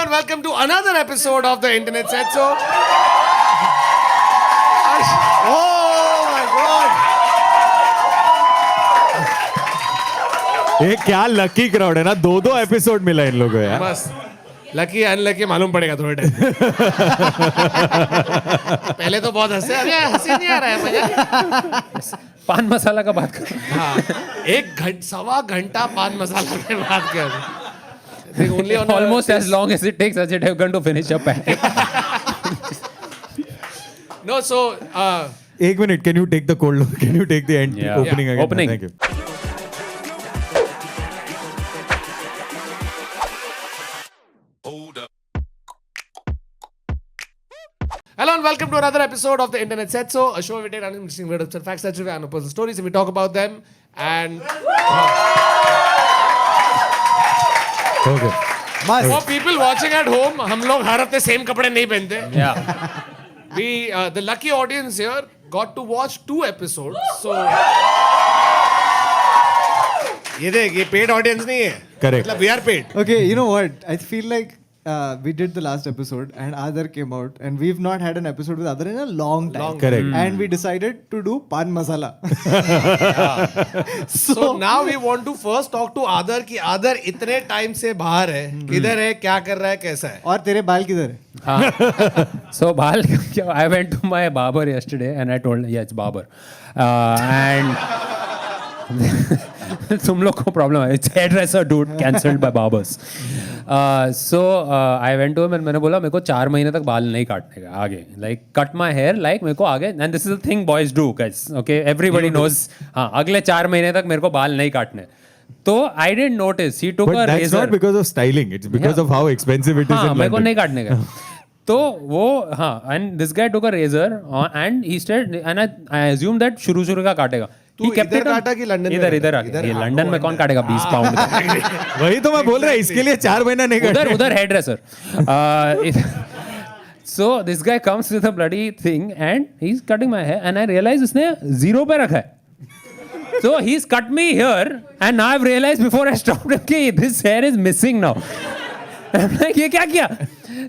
and welcome to another episode of the Internet Set. So, oh my God! ये क्या lucky crowd है ना, दो एपिसोड मिला इन लोगों को यार. बस लकी अनलकी मालूम पड़ेगा थोड़े टाइम. पहले तो बहुत हंसे, अरे हंसी नहीं आ रहा है मजा. पान मसाला का बात कर. हाँ, सवा घंटा पान मसाला के बात कर. Almost as long as it takes Ajay Devgan to finish a packet. No, so एक minute, can you take the cold? Can you take the end opening again? Opening. Thank you. Hello and welcome to another episode of the Internet Set. So, a show where we take random interesting weird absurd facts, trivia, and personal stories, and we talk about them. And Okay. for people watching at home, हम लोग हर हफ्ते same कपड़े नहीं पहनते. Yeah. We, the lucky audience here, got to watch 2 episodes. So, ये देख, ये paid audience नहीं है. Correct. मतलब we are paid. Okay, you know what? I feel like we did the last episode and Aadar came out and we've not had an episode with Aadar in a long time. Correct. And we decided to do pan masala. So now we want to first talk to Aadar कि Aadar इतने time से बाहर है, किधर है, क्या कर रहा है, कैसा है? और तेरे बाल किधर है? So Bal, I went to my barber yesterday and I told him, yeah, it's barber. And तुम लोग को प्रॉब्लम है. It's hairdresser dude cancelled by barbers. So I went to him and मैंने बोला मेरे को 4 महीने तक बाल नहीं काटने का आगे. Like cut my hair like मेरे को आगे. And this is the thing boys do guys. Okay, everybody knows. हाँ, अगले 4 महीने तक मेरे को बाल नहीं काटने. तो I didn't notice. He took a razor. But that's not because of styling. It's because of how expensive it is in हाँ, मेरे को London. नहीं काटने का. तो वो हाँ, and this guy took a razor and he said, and I assumed that शुरू का काटेगा. तू इधर काटा कि लंदन में? इधर ये लंदन में कौन काटेगा 20 पाउंड का. वही तो मैं बोल रहा हूँ, इसके लिए 4 महीना नहीं काटना. उधर hair dresser. So this guy comes with a bloody thing and he's cutting my hair and I realize उसने 0 पे रखा है. So he's cut me here and now I've realized before I stopped him कि this hair is missing now. I'm like, ये क्या किया?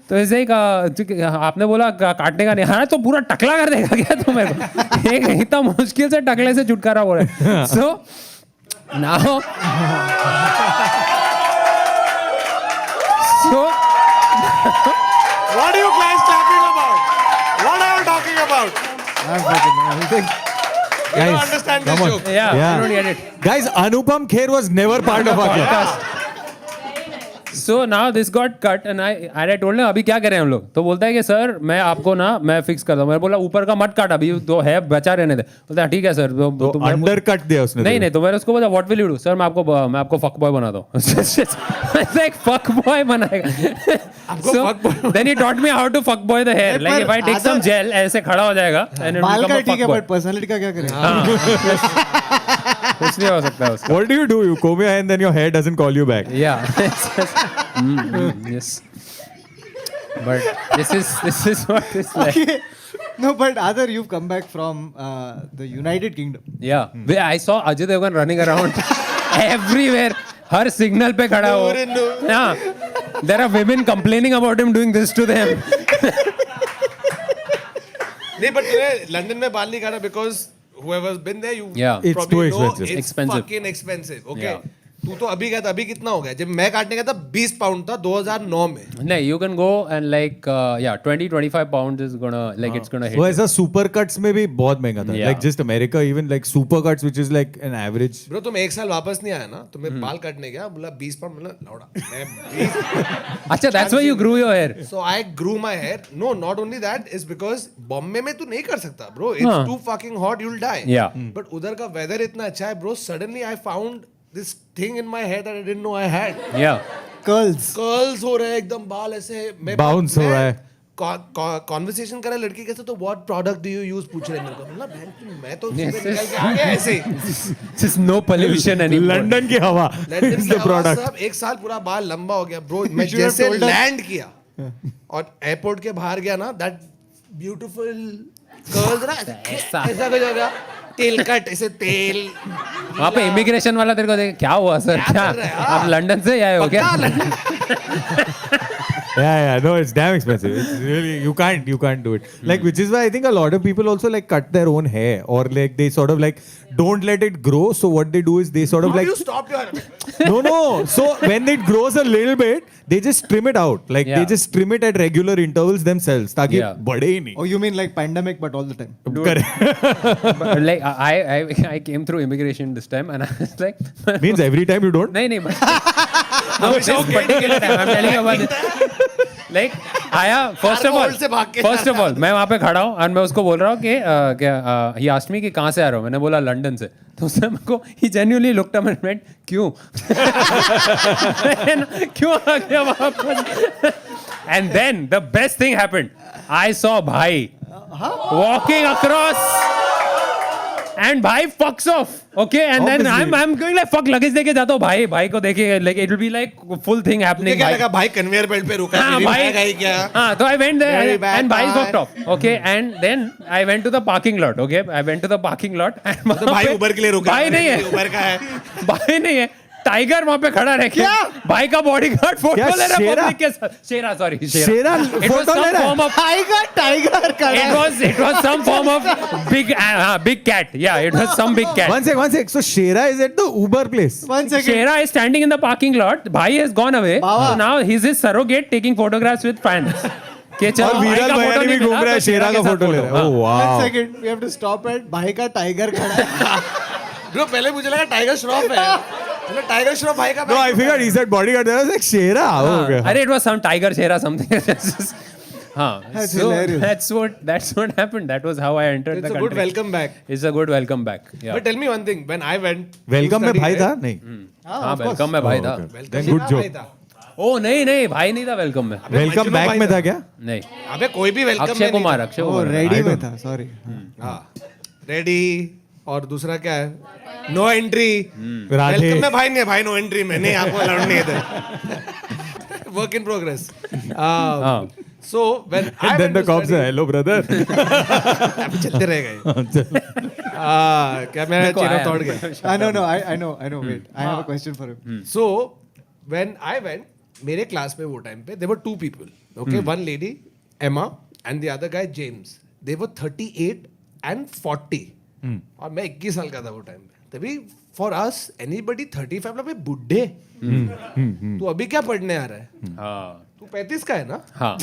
तो ऐसे ही आपने बोला काटने का नहीं. हाँ तो पूरा टकला कर देगा क्या तुम मेरे को? एक इतना मुश्किल से टकले से छुटकारा हो रहा है. So now What are you guys talking about? What are you talking about? You don't understand this joke. yeah, I don't get it. Guys, Anupam Kher was never part of our podcast. So now this got cut and I told him अभी क्या करें हम लोग. तो बोलता है कि sir मैं आपको ना मैं फिक्स करता हूँ. मैंने बोला ऊपर का मत काट अभी तो है बचा रहने दे. बोलता है ठीक है सर. तो अंडर कट दिया उसने. नहीं तो मैंने उसको बोला what will you do. Sir मैं आपको फक बॉय बना दूँ. लाइक फक बॉय बनाएगा. So then he taught me how to fuck boy the hair. Like if I take some gel ऐसे खड़ा हो जाएगा. बाल का ठीक है but personality का क्या करें? कुछ नहीं हो सकता उसका. What do? You comb your hair and then your hair doesn't call you back. Yeah. Yes. But this is what it's like. Okay. No, but Aadar, you've come back from the United Kingdom. Yeah. I saw Ajay Devgan running around everywhere. Her signal पे खड़ा हो. Yeah. There are women complaining about him doing this to them. नहीं but तूने London में बाल नहीं काटा because whoever's been there you Yeah. It's probably too know expensive. it's Expensive. fucking expensive. Okay. Yeah. तू तो अभी गया था. अभी कितना हो गया? जब मैं काटने गया था 20 पाउंड था 2009 में. नहीं, you can go and like 20-25 pounds is gonna like it's gonna hit. वो ऐसा सुपर कट्स में भी बहुत महंगा था. Yeah. Like just America, even like super cuts, which is like an average. Bro तुम 1 साल वापस नहीं आया ना. तो मैं बाल काटने गया. बोला 20 पाउंड. बोला लौड़ा. मैं 20. अच्छा, that's why you grew your hair. So I grew my hair. No, not only that is because Bombay में तू नहीं कर सकता bro. It's too fucking hot. You'll die. Yeah. But उधर का weather इतना अच्छा है bro. Suddenly I found this thing in my head that I didn't know I had. Yeah. Curls. Curls हो रहे हैं एकदम बाल ऐसे. मैं Bounce हो रहा है. कॉन्वर्सेशन करा लड़की के साथ तो what product do you use पूछ रहे हैं मेरे को. मतलब मैं तो सुबह निकल के आ गया ऐसे ही. Just no pollution anymore. London की हवा. लंदन It's की the हवा product. सब 1 साल पूरा बाल लंबा हो गया ब्रो. मैं जैसे लैंड किया और एयरपोर्ट के बाहर गया ना दैट ब्यूटीफुल कर्ल्स ना ऐसा कुछ हो गया. तेल कट ऐसे तेल. वहाँ पे इमिग्रेशन वाला तेरे को देख क्या हुआ सर क्या कर रहे हैं? आप लंदन से आए हो क्या? Yeah, no, it's damn expensive. It's really, you can't do it. Like, which is why I think a lot of people also like cut their own hair, or like they sort of like don't let it grow. So what they do is they sort of How like do you stop your... no. So when it grows a little bit, they just trim it out. Like they just trim it at regular intervals themselves, ताकि बढ़े ही नहीं. Oh, you mean like pandemic, but all the time? Correct. But like I came through immigration this time, and I was like, Means every time you don't. नहीं no, this particular time I'm telling you about it. Like आया first of all मैं वहाँ पे खड़ा हूँ और मैं उसको बोल रहा हूँ कि क्या he asked me कि कहाँ से आ रहा हूँ, मैंने बोला लंदन से, तो उसने मेरे को he genuinely looked up and went क्यों क्यों आ गया वापस. And then the best thing happened. I saw भाई walking across. And भाई fucks off, okay, and then I'm going like fuck, luggage लेके जाता हूँ भाई को देखे, like it will be like full thing happening. क्या लगा भाई conveyor belt पे रुका है, मेरी भाई क्या? हाँ, तो I went there and भाई walked off, okay, and then I went to the parking lot, okay, I went to the parking lot and तो भाई उबर के लिए रुका भाई नहीं है, उबर का है, भाई नहीं है, टाइगर वहाँ पे खड़ा रह के भाई का बॉडीगार्ड फोटो ले रहा है पब्लिक के साथ. शेरा फोटो ले रहा है. Tiger it was some form of big cat. Yeah, it was some big cat. One sec. So Shera is at the Uber place. One second. Shera is standing in the parking lot. Bhai has gone away. So now he's his surrogate taking photographs with fans. के चलो और वीरल भैया भी घूम रहा है, शेरा का फोटो ले रहा है. Oh wow. One second, we have to stop at भाई का टाइगर खड़ा है. Bro, पहले मुझे लगा टाइगर श्रॉफ है. टाइगर श्रॉफ भाई का. No, I figured he said bodyguard. There was like Shera. Okay. अरे it was some tiger Shera something. हाँ, That's so hilarious. that's what happened. That was how I entered the country. It's a good welcome back. It's a good welcome back. Yeah. But tell me one thing. When I went. Welcome में भाई था नहीं. हाँ, welcome में भाई था. Then good joke. ओ नहीं भाई नहीं था वेलकम में. वेलकम बैक में था क्या? नहीं. अबे कोई भी वेलकम अक्षय कुमार. रेडी में था, सॉरी. हाँ, रेडी. और दूसरा क्या है? No entry. राधे. वेलकम में भाई नहीं है, भाई नो एंट्री में नहीं, आपको अलाउड नहीं है. Work in progress. So when I then the cops say hello brother. चलते रह गए. क्या मेरा चेहरा तोड़ गया? No, I know. Wait, I have a question for him. So when I went, मेरे क्लास में वो टाइम पे there were two people. Okay, one lady Emma and the other guy James. They were 38 and 40. और मैं 21 साल का था वो टाइम पे. तभी for us anybody 35 लगे बुड्ढे. तू अभी क्या पढ़ने आ रहा है? हाँ. तू 35 का है ना? हाँ.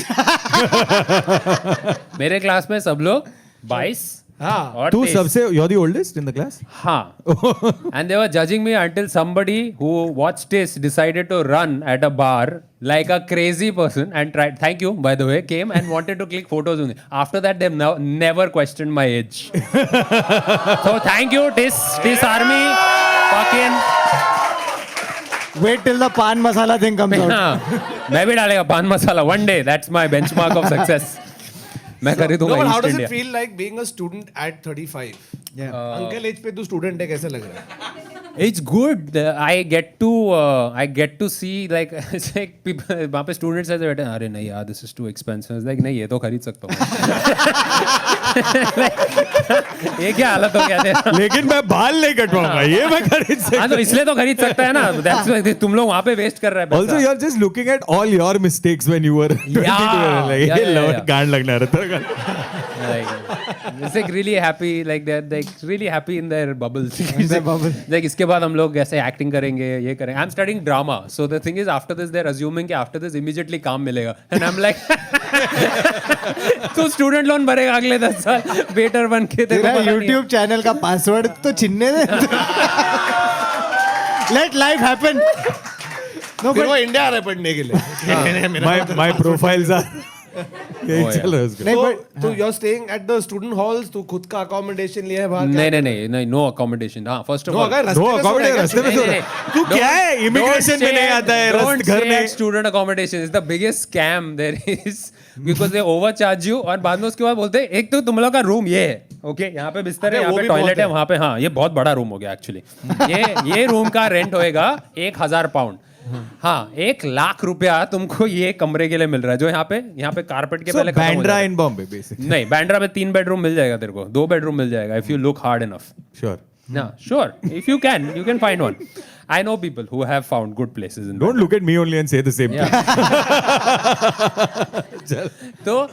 मेरे क्लास में सब लोग 22. हाँ. और तू सबसे you're the oldest in the class? हाँ. And they were judging me until somebody who watched this decided to run at a bar like a crazy person and tried. Thank you, by the way, came and wanted to click photos with me. After that, they've never questioned my age. So thank you, this army, fucking. Wait till the pan masala thing comes out. हाँ, मैं भी डालेगा पान मसाला. One day, that's my benchmark of success. मैं खरीदूंगा No, but how East does India. it feel like being a student at 35? Yeah. Uncle age पे तू student है, कैसे लग रहा है? It's good. I get to see like it's like people वहाँ पे students ऐसे बैठे हैं, अरे नहीं यार this is too expensive. Like नहीं ये तो खरीद सकता हूँ. ये क्या हालत हो गया तेरा? लेकिन मैं बाल नहीं कटवाऊंगा, ये मैं खरीद सकता हूँ. हाँ तो इसलिए तो खरीद सकता है ना. That's why तुम लोग वहाँ पे वेस्ट कर रहे हैं. Also you're just looking at all your mistakes when you were 22. Like ये लौट गांड लगना रहता है. It's like really happy, like they're like really happy in their bubbles. In their bubble. Like इसके बाद हम लोग ऐसे acting करेंगे, ये करेंगे. I'm studying drama, so the thing is after this they're assuming कि after this immediately काम मिलेगा. And I'm like, तू student loan भरेगा अगले 10 साल, waiter बन के. तेरा YouTube चैनल का पासवर्ड तो छिनने दे. Let life happen. No, फिर वो इंडिया आ रहा है पढ़ने के लिए. My profiles are. यही चल रहा है उसका. नहीं but तो you're staying at the student halls, तू खुद का accommodation लिया है बाहर? नहीं no accommodation. हाँ first of all. No accommodation रास्ते में सो रहा. तू क्या है? Immigration में नहीं आता है रास्ते घर में. Student accommodation is the biggest scam there is because they overcharge you और बाद में उसके बाद बोलते हैं एक तो तुम लोग का रूम ये है, ओके, यहाँ पे बिस्तर है, यहाँ पे टॉयलेट है, वहाँ पे. हाँ ये बहुत बड़ा रूम हो गया एक्चुअली. ये रूम का रेंट होएगा 1,000 पाउंड. हाँ 1,00,000 रुपया तुमको ये कमरे के लिए मिल रहा है जो यहाँ पे कारपेट के पहले बैंड्रा इन बॉम्बे बेसिकली. नहीं बैंड्रा में 3 बेडरूम मिल जाएगा तेरे को, 2 बेडरूम मिल जाएगा if you look hard enough. Sure. No, sure. If you can find one. I know people who have found good places in Don't look at me only and say the same thing. So,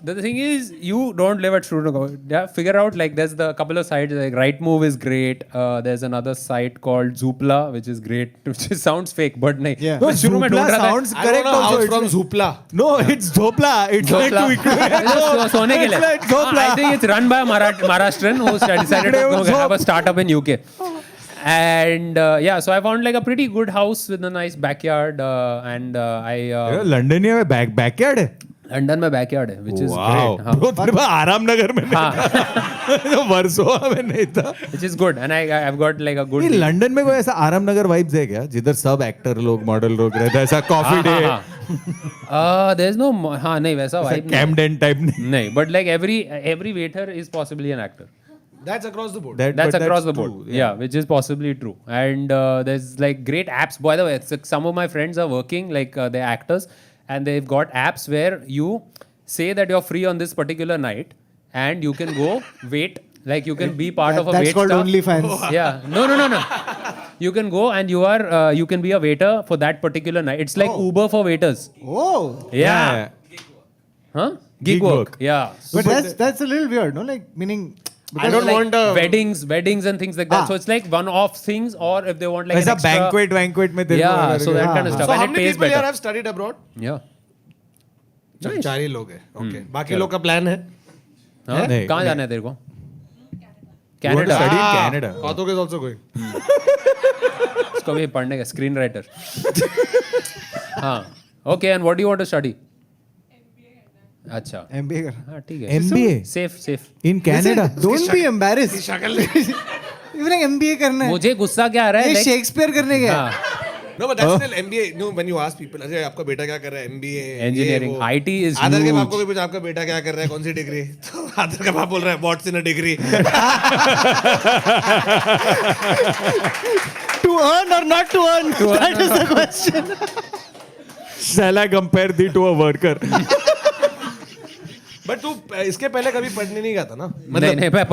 the thing is, you don't live at Surte. Yeah, figure out, like, there's the couple of sites, like Rightmove is great. There's another site called Zoopla, which is great, which sounds fake, but nahi. Yeah. No, शुरू में ढूंढ Zoopla रहा था। sounds I don't correct know how also. it's from It's Zoopla. No, it's Dhopla. It's like to equate. सोने के लिए। It's like Dhopla. I think it's run by a Maharashtrian who decided to have a startup in UK. And yeah, so I found like a pretty good house with a nice backyard. And London में backyard है. London में backyard है, which is Wow. great. हाँ. Bro, तेरे पास आराम नगर में नहीं था. जो वर्सोवा में नहीं था. Which is good. And I've got like a good. ये लंदन में कोई ऐसा आराम नगर वाइब्स है क्या जिधर सब एक्टर लोग मॉडल लोग रहते हैं ऐसा कॉफी डे There's no. हाँ नहीं वैसा vibe नहीं। कैमडेन टाइप नहीं. नहीं, but like every waiter is possibly an actor. That's across the board. That's but across the true, board. Yeah, which is possibly true. And there's like great apps. By the way, some of my friends are working, like they're actors, and they've got apps where you say that you're free on this particular night, and you can go wait. Like you can be part of a That's wait called staff. OnlyFans. Yeah. No. You can go and you can be a waiter for that particular night. It's like Uber for waiters. Oh. Yeah. Huh? Gig work. Yeah. But that's a little weird, no? Like, meaning... I don't like want a weddings and things like that. So it's like one-off things, or if they want like an ऐसा extra. banquet में तेरे Yeah, को so that kind of stuff. So how And it many pays people here better. have studied abroad? Yeah. Nice. 4 ही लोग हैं. Okay. बाकी लोग का plan है. हाँ? नहीं, कहाँ नहीं. जाना है तेरे को? You want to Canada. study in Canada. Kautuk is also going. उसको भी पढ़ने का स्क्रीन राइटर. हाँ. Okay, and what do you want to study? अच्छा. MBA कर. हाँ ठीक है. MBA Safe. in Canada. Listen, don't be embarrassed. शक्ल Even MBA करना है. मुझे गुस्सा क्या आ रहा है? ये like- शेक्सपियर करने गया. हाँ. No, but that's still MBA. No, when you ask people, अच्छा आपका बेटा क्या कर रहा है? MBA. Engineering. ये वो. IT is आदर के huge. बाप को भी पूछा आपका बेटा क्या कर रहा है? कौन सी डिग्री? तो आदर का बाप बोल रहा है what's in a degree? To earn or not to earn? That is the question. Shall I compare thee to a worker? But तू इसके पहले कभी पढ़ने नहीं गया था ना? नहीं मैं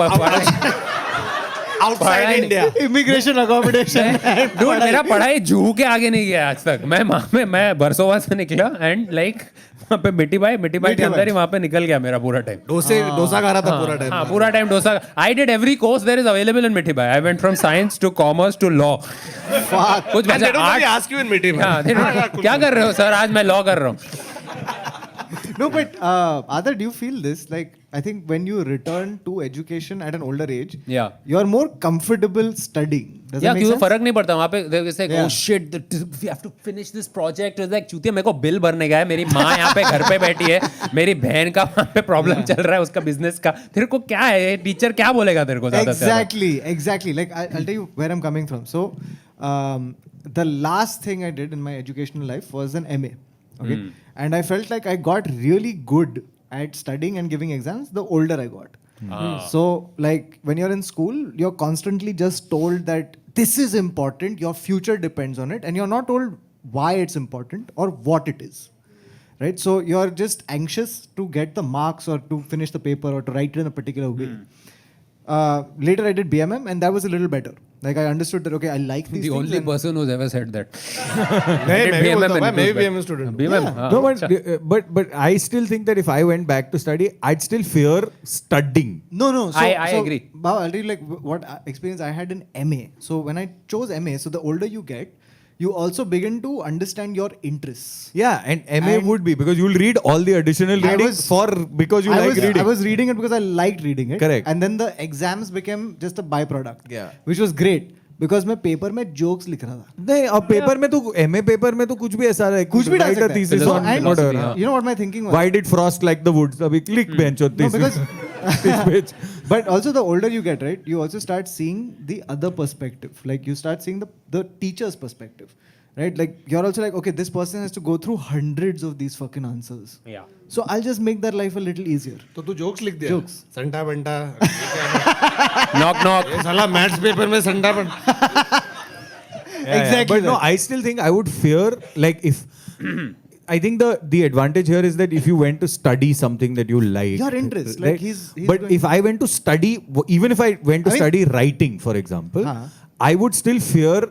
outside India. Immigration accommodation. Dude, मेरा पढ़ाई जूहू के आगे नहीं गया आज तक. मैं बरसोवा से निकला and like वहाँ पे मिट्टी बाई के अंदर ही वहाँ पे निकल गया मेरा पूरा टाइम. डोसा खा रहा था पूरा टाइम. हाँ पूरा time dosa. I did every course there is available in मिट्टी by. I went from science to commerce to law. Fuck. कुछ And they don't really ask you in meeting. हाँ, क्या कर रहे हो सर? आज मैं लॉ कर रहा हूँ. No, but Aadar, do you feel this? Like, I think when you return to education at an older age, Yeah. you're more comfortable studying. Does that make क्योंकि sense? फर्क नहीं पड़ता वहाँ पे. It's like, Yeah. oh shit, we have to finish this project. It's like चूतिया मेरे को bill भरने का है. मेरी माँ यहाँ पे घर पे बैठी है. मेरी बहन का वहाँ पे प्रॉब्लम चल रहा है उसका बिजनेस का. तेरे को क्या है? टीचर क्या बोलेगा तेरे को ज़्यादा से ज़्यादा? Exactly. Like, I'll tell you where I'm coming from. So, the last thing I did in my educational life was an MA. Okay. And I felt like I got really good at studying and giving exams the older I got. So, like, when you're in school, you're constantly just told that this is important, your future depends on it, and you're not told why it's important or what it is. Right? So, you're just anxious to get the marks or to finish the paper or to write it in a particular way. Later, I did BMM, and that was a little better. Like, I understood that, okay, I like these The things. only and- person who's ever said that. नहीं मैं भी BMM बोलता हूँ and मैं it भी goes BMM student. BMM, Yeah. हाँ, No, अच्छा. but I still think that if I went back to study, I'd still fear studying. No. So, I agree. Bao, I'll tell you like what experience I had in MA. So when I chose MA, so the older you get, you also begin to understand your interests. Yeah, and MA And- would be because you'll read all the additional reading because you like reading. I was reading it because I liked reading it. Correct. And then the exams became just a byproduct. Yeah. Which was great. Because मैं paper में jokes लिख रहा था. नहीं अब paper में तो MA paper में तो कुछ भी ऐसा है कुछ भी डाल write a सकता है. thesis So, on and whatever. you know what my thinking was? Why did frost like the woods? अभी click bench और No, thesis. because Page. but also the older you get, right? You also start seeing the other perspective. Like you start seeing the teacher's perspective. Right? Like you're also like, okay, this person has to go through hundreds of these fucking answers. Yeah. So I'll just make their life a little easier. तो तू jokes लिख दिया. Jokes. संटा बंटा. Knock. ये साला maths paper में संटा बंटा. Exactly But no, that. I still think I would fear like if I think the advantage here is that if you went to study something that you like, Your interest, like right? he's But going- if I went to study, even if I went to I mean- study writing, for example, Huh. I would still fear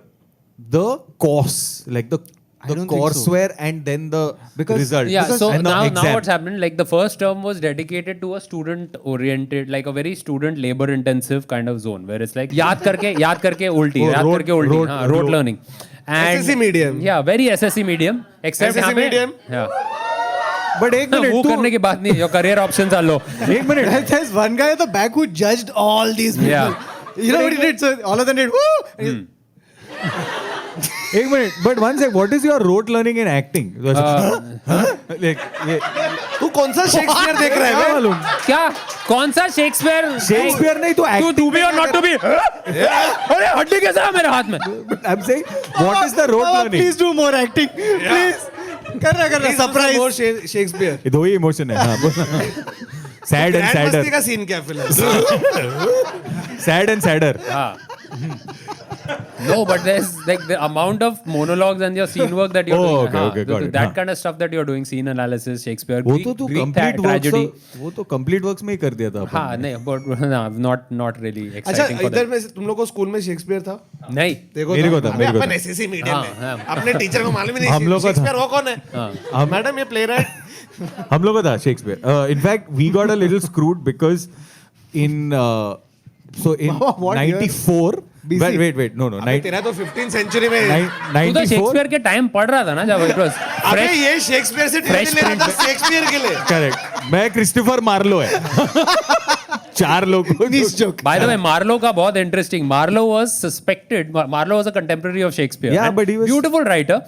the course, like the don't think so. courseware and then the result. Yeah, so and the now exam. what's happened, like the first term was dedicated to a student oriented, like a very student labor intensive kind of zone where it's like yaad karke ulti, Oh, yaad rote- karke ulti, rote- rote rote. learning. And SSC medium. Yeah, very SSC medium. Except SSC यहाँ पे- medium? Yeah. But एक minute, वो करने की बात नहीं, your career options are low. एक minute. There's one guy at the back who judged all these people. Yeah. You know what he did? So all of them did woo. And he's- एक minute. But one sec, what is your rote learning in acting? Like, तू कौन सा Shakespeare देख रहा है क्या बे? मालूम? क्या कौन सा शेक्सपियर शेक्सपियर नहीं तो तू acting. टू बी और नॉट टू बी अरे हड्डी कैसे है मेरे हाथ में I'm saying, what is the rote Baba, learning? please do more acting. Please. करना Please do some surprise. more Shakespeare. ये दो ही इमोशन है. हाँ, बोल. Sad and ग्रैंड मस्ती sadder. का सीन क्या फिलहाल? Sad and sadder. No, but there's like the amount of monologues and your scene work that you're Oh, doing. okay, okay, got it. That हाँ. kind of stuff that you're doing, scene analysis, Shakespeare, वो Greek, तो तू Greek complete works tragedy. वो तो complete works में ही कर दिया था अपन हाँ ने. नहीं, but not really अच्छा exciting for इधर that. में से तुम लोग को स्कूल में शेक्सपियर था? नहीं. देखो मेरे को था, अबे मेरे को अपन था. एसएससी मीडियम हाँ, में हाँ. अपने टीचर को मालूम ही हम नहीं लोग का था. शेक्सपियर वो कौन है? मैडम ये प्लेराइट. हम लोग का था Shakespeare. In fact, we got a little screwed because in What year? 94. BC? Wait, no. तेरा तो 15th सेंचुरी में. तू तो 94. शेक्सपियर के टाइम पढ़ रहा था ना जब it was अबे fresh. ये शेक्सपियर से Fresh ट्रेनिंग ले रहा था print. शेक्सपियर के लिए. करेक्ट. मैं क्रिस्टोफर मार्लो है. चार लोग को Niche joke. By the way, Marlowe का बहुत interesting. Marlowe was suspected. Marlowe was a contemporary of Shakespeare. Yeah, and but he was- beautiful writer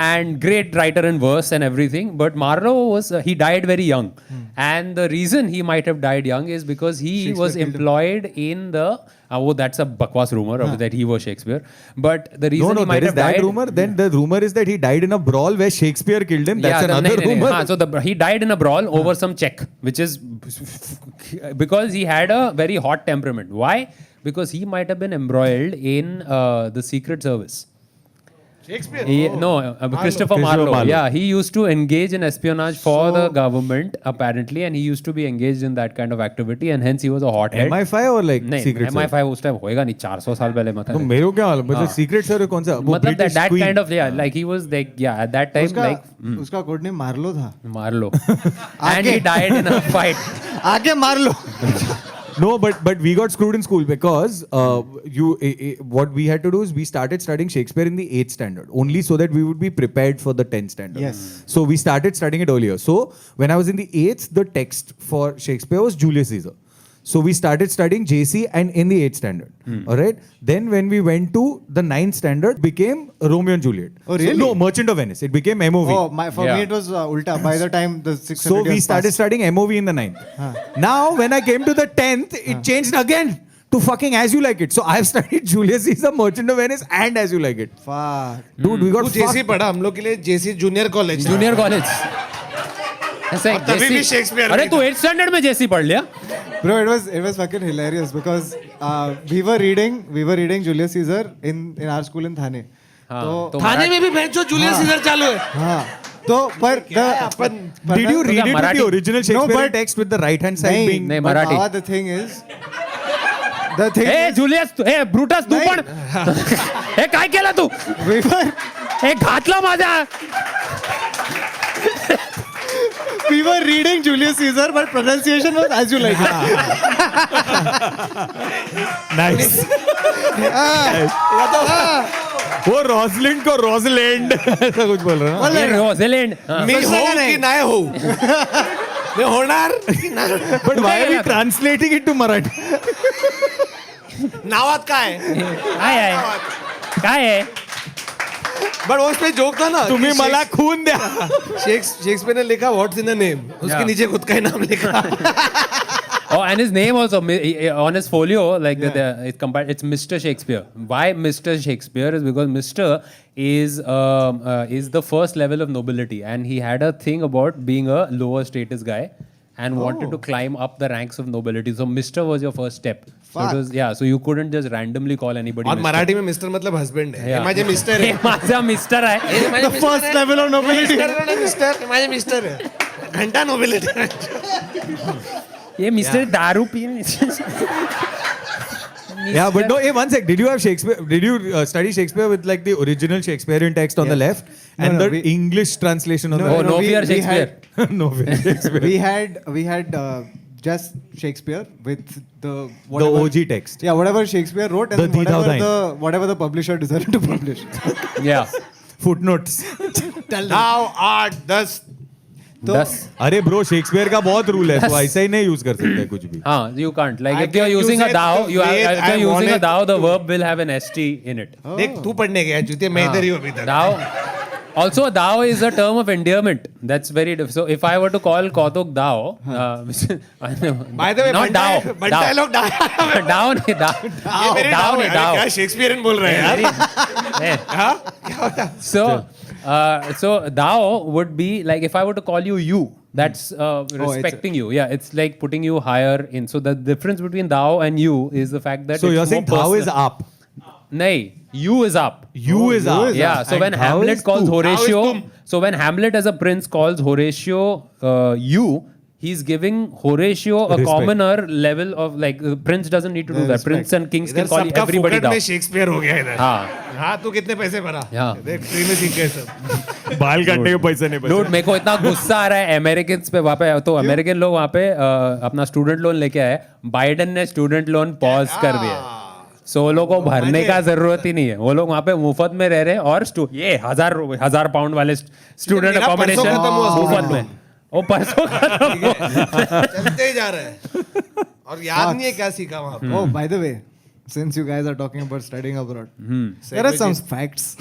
and great writer in verse and everything. But Marlowe was he died very young, and the reason he might have died young is because he was employed in the. That's a bakwas rumor of that he was Shakespeare. But the reason No, he might there is have that died. rumor. Then the rumor is that he died in a brawl where Shakespeare killed him. That's another rumor. So he died in a brawl over some check, which is because he had a very hot temperament. Why? Because he might have been embroiled in the Secret Service. Shakespeare. Christopher Marlowe. Yeah, he used to engage in espionage for the government apparently, and he used to be engaged in that kind of activity, and hence he was a hothead. MI5 or like नहीं, Secret Service? MI5 उस time होएगा नहीं 400 साल पहले मतलब. तो मेरे को क्या मालूम? मतलब Secret Service कौन सा? वो मतलब British that Queen. kind of like he was like at that time like उसका कोड नेम मार्लो था. Marlowe, and he died in a fight. आगे मार लो. No, but we got screwed in school because what we had to do is we started studying Shakespeare in the 8th standard only so that we would be prepared for the 10th standard. Yes. So we started studying it earlier. So when I was in the 8th, the text for Shakespeare was Julius Caesar. So we started studying JC and in the 8th standard. All right. Then when we went to the 9th standard, became Romeo and Juliet. Oh, really? So, no, Merchant of Venice. It became MOV. Oh, for Yeah. me it was ulta. By the time the 600 So we years started passed. studying MOV in the 9th. Now, when I came to the 10th, it changed again to fucking As You Like It. So I've studied Julius Caesar, Merchant of Venice, and As You Like It. Fuck. Dude, we got तू जेसी fucked. पढ़ा हम लोग के लिए जेसी junior college. Junior college. ऐसे और तभी भी JC शेक्सपियर अरे नहीं तू 8th स्टैंडर्ड में जेसी पढ़ लिया. Bro, it was fucking hilarious because we were reading Julius Caesar in our school in Thane. तो थाने में भी भेजो जूलियस सीजर चालू है. हाँ. तो पर अपन Did you read it with Marathi? the original Shakespeare but- text with the right hand side नहीं, being... नहीं, but Marathi. the thing is A Julius A Brutus तू पण हे काय केलं तू we were हे घातला माझ्या we were reading Julius Caesar, but pronunciation was As You Like It. Nice. वो रोजलिंड को रोजलैंड ऐसा कुछ बोल रहा है ना? हे रोझेलैंड मी हो की नाही हो. मी होणार की नाही. But why are we translating it to Marathi? नावात काय? काय आहे काय आहे बट वो उसमें जोक था ना. तुम्ही मला खून द्या. शेक्सपियर ने लिखा व्हाट्स इन द नेम. उसके नीचे खुद का ही नाम लिखा. Oh, and his name also on his folio, like it's Mr. Shakespeare. Why Mr. Shakespeare is because Mr. is the first level of nobility, and he had a thing about being a lower status guy and wanted to climb up the ranks of nobility. So Mr. was your first step. So it was, so you couldn't just randomly call anybody. और Mr. Marathi में mister मतलब husband है. Yeah. हे माझे mister हे है. माझा mister आहे. The first level of nobility. Mister माझे mister है. घंटा नोबिलिटी. ये मिस्टर दारू P Yeah, but no, hey, one sec. Did you have Shakespeare? Did you study Shakespeare with like the original Shakespearean text on the left and No, the English translation on the Oh, right? no we- fear we Shakespeare. No, Shakespeare. we had just Shakespeare with the The OG text. Yeah, whatever Shakespeare wrote, and The then whatever the publisher decided to publish. Yeah. Footnotes. Thou art thus. Thus. अरे bro Shakespeare का बहुत rule है तो ऐसा ही नहीं use कर सकते कुछ भी. हाँ, you can't. Like I if you're can using use a it thou, the you are, way if I you're using a want it. thou, the verb will have an st in it. देख तू पढ़ने गया जूते मैं इधर ही हूँ अभी तक. Thou. Also, thou is a term of endearment. That's very different. So, if I were to call Kautuk thou, By the way, not thou, बंटा लोग thou, नहीं, thou, ये मेरे thou डाउ नहीं, है. thou. क्या शेक्सपियरियन बोल रहे हैं यार? Eh. हाँ क्या होता? So thou would be like if I were to call you, that's respecting you. Yeah, it's like putting you higher in. So the difference between thou and you is the fact that So it's you're saying more thou is personal. up. Nahi, you is up. You is up. Yeah, so And when thou Hamlet is calls tu. Horatio, Thou is tum. so when Hamlet as a prince calls Horatio you, he's giving Horatio a Respect. commoner level of like the prince doesn't need to do that. Respect. Prince and kings इधर can call सबका everybody फुकट thou. में Shakespeare हो गया इधर. हाँ. हाँ तू कितने पैसे भरा? हाँ. देख फ्री में सीख गए सब. बाल काटने के पैसे नहीं Dude, मेरे को इतना गुस्सा आ रहा है अमेरिकन पे वहाँ पे तो अमेरिकन लोग वहाँ पे अपना स्टूडेंट लोन लेके आए बाइडेन ने स्टूडेंट लोन पॉज कर दिया सो वो लोग को भरने का जरूरत ही नहीं है वो लोग वहाँ पे मुफ्त में रह रहे हैं और ये 1000 पाउंड वाले स्टूडेंट मेरा परसों अकोमोडेशन खत्म हुआ मुफ्त में वो परसों खत्म हुआ। चलते ही जा रहे हैं और याद नहीं है क्या सीखा वहाँ पे. Oh, by the way, since you guys are talking about studying abroad, there are some facts.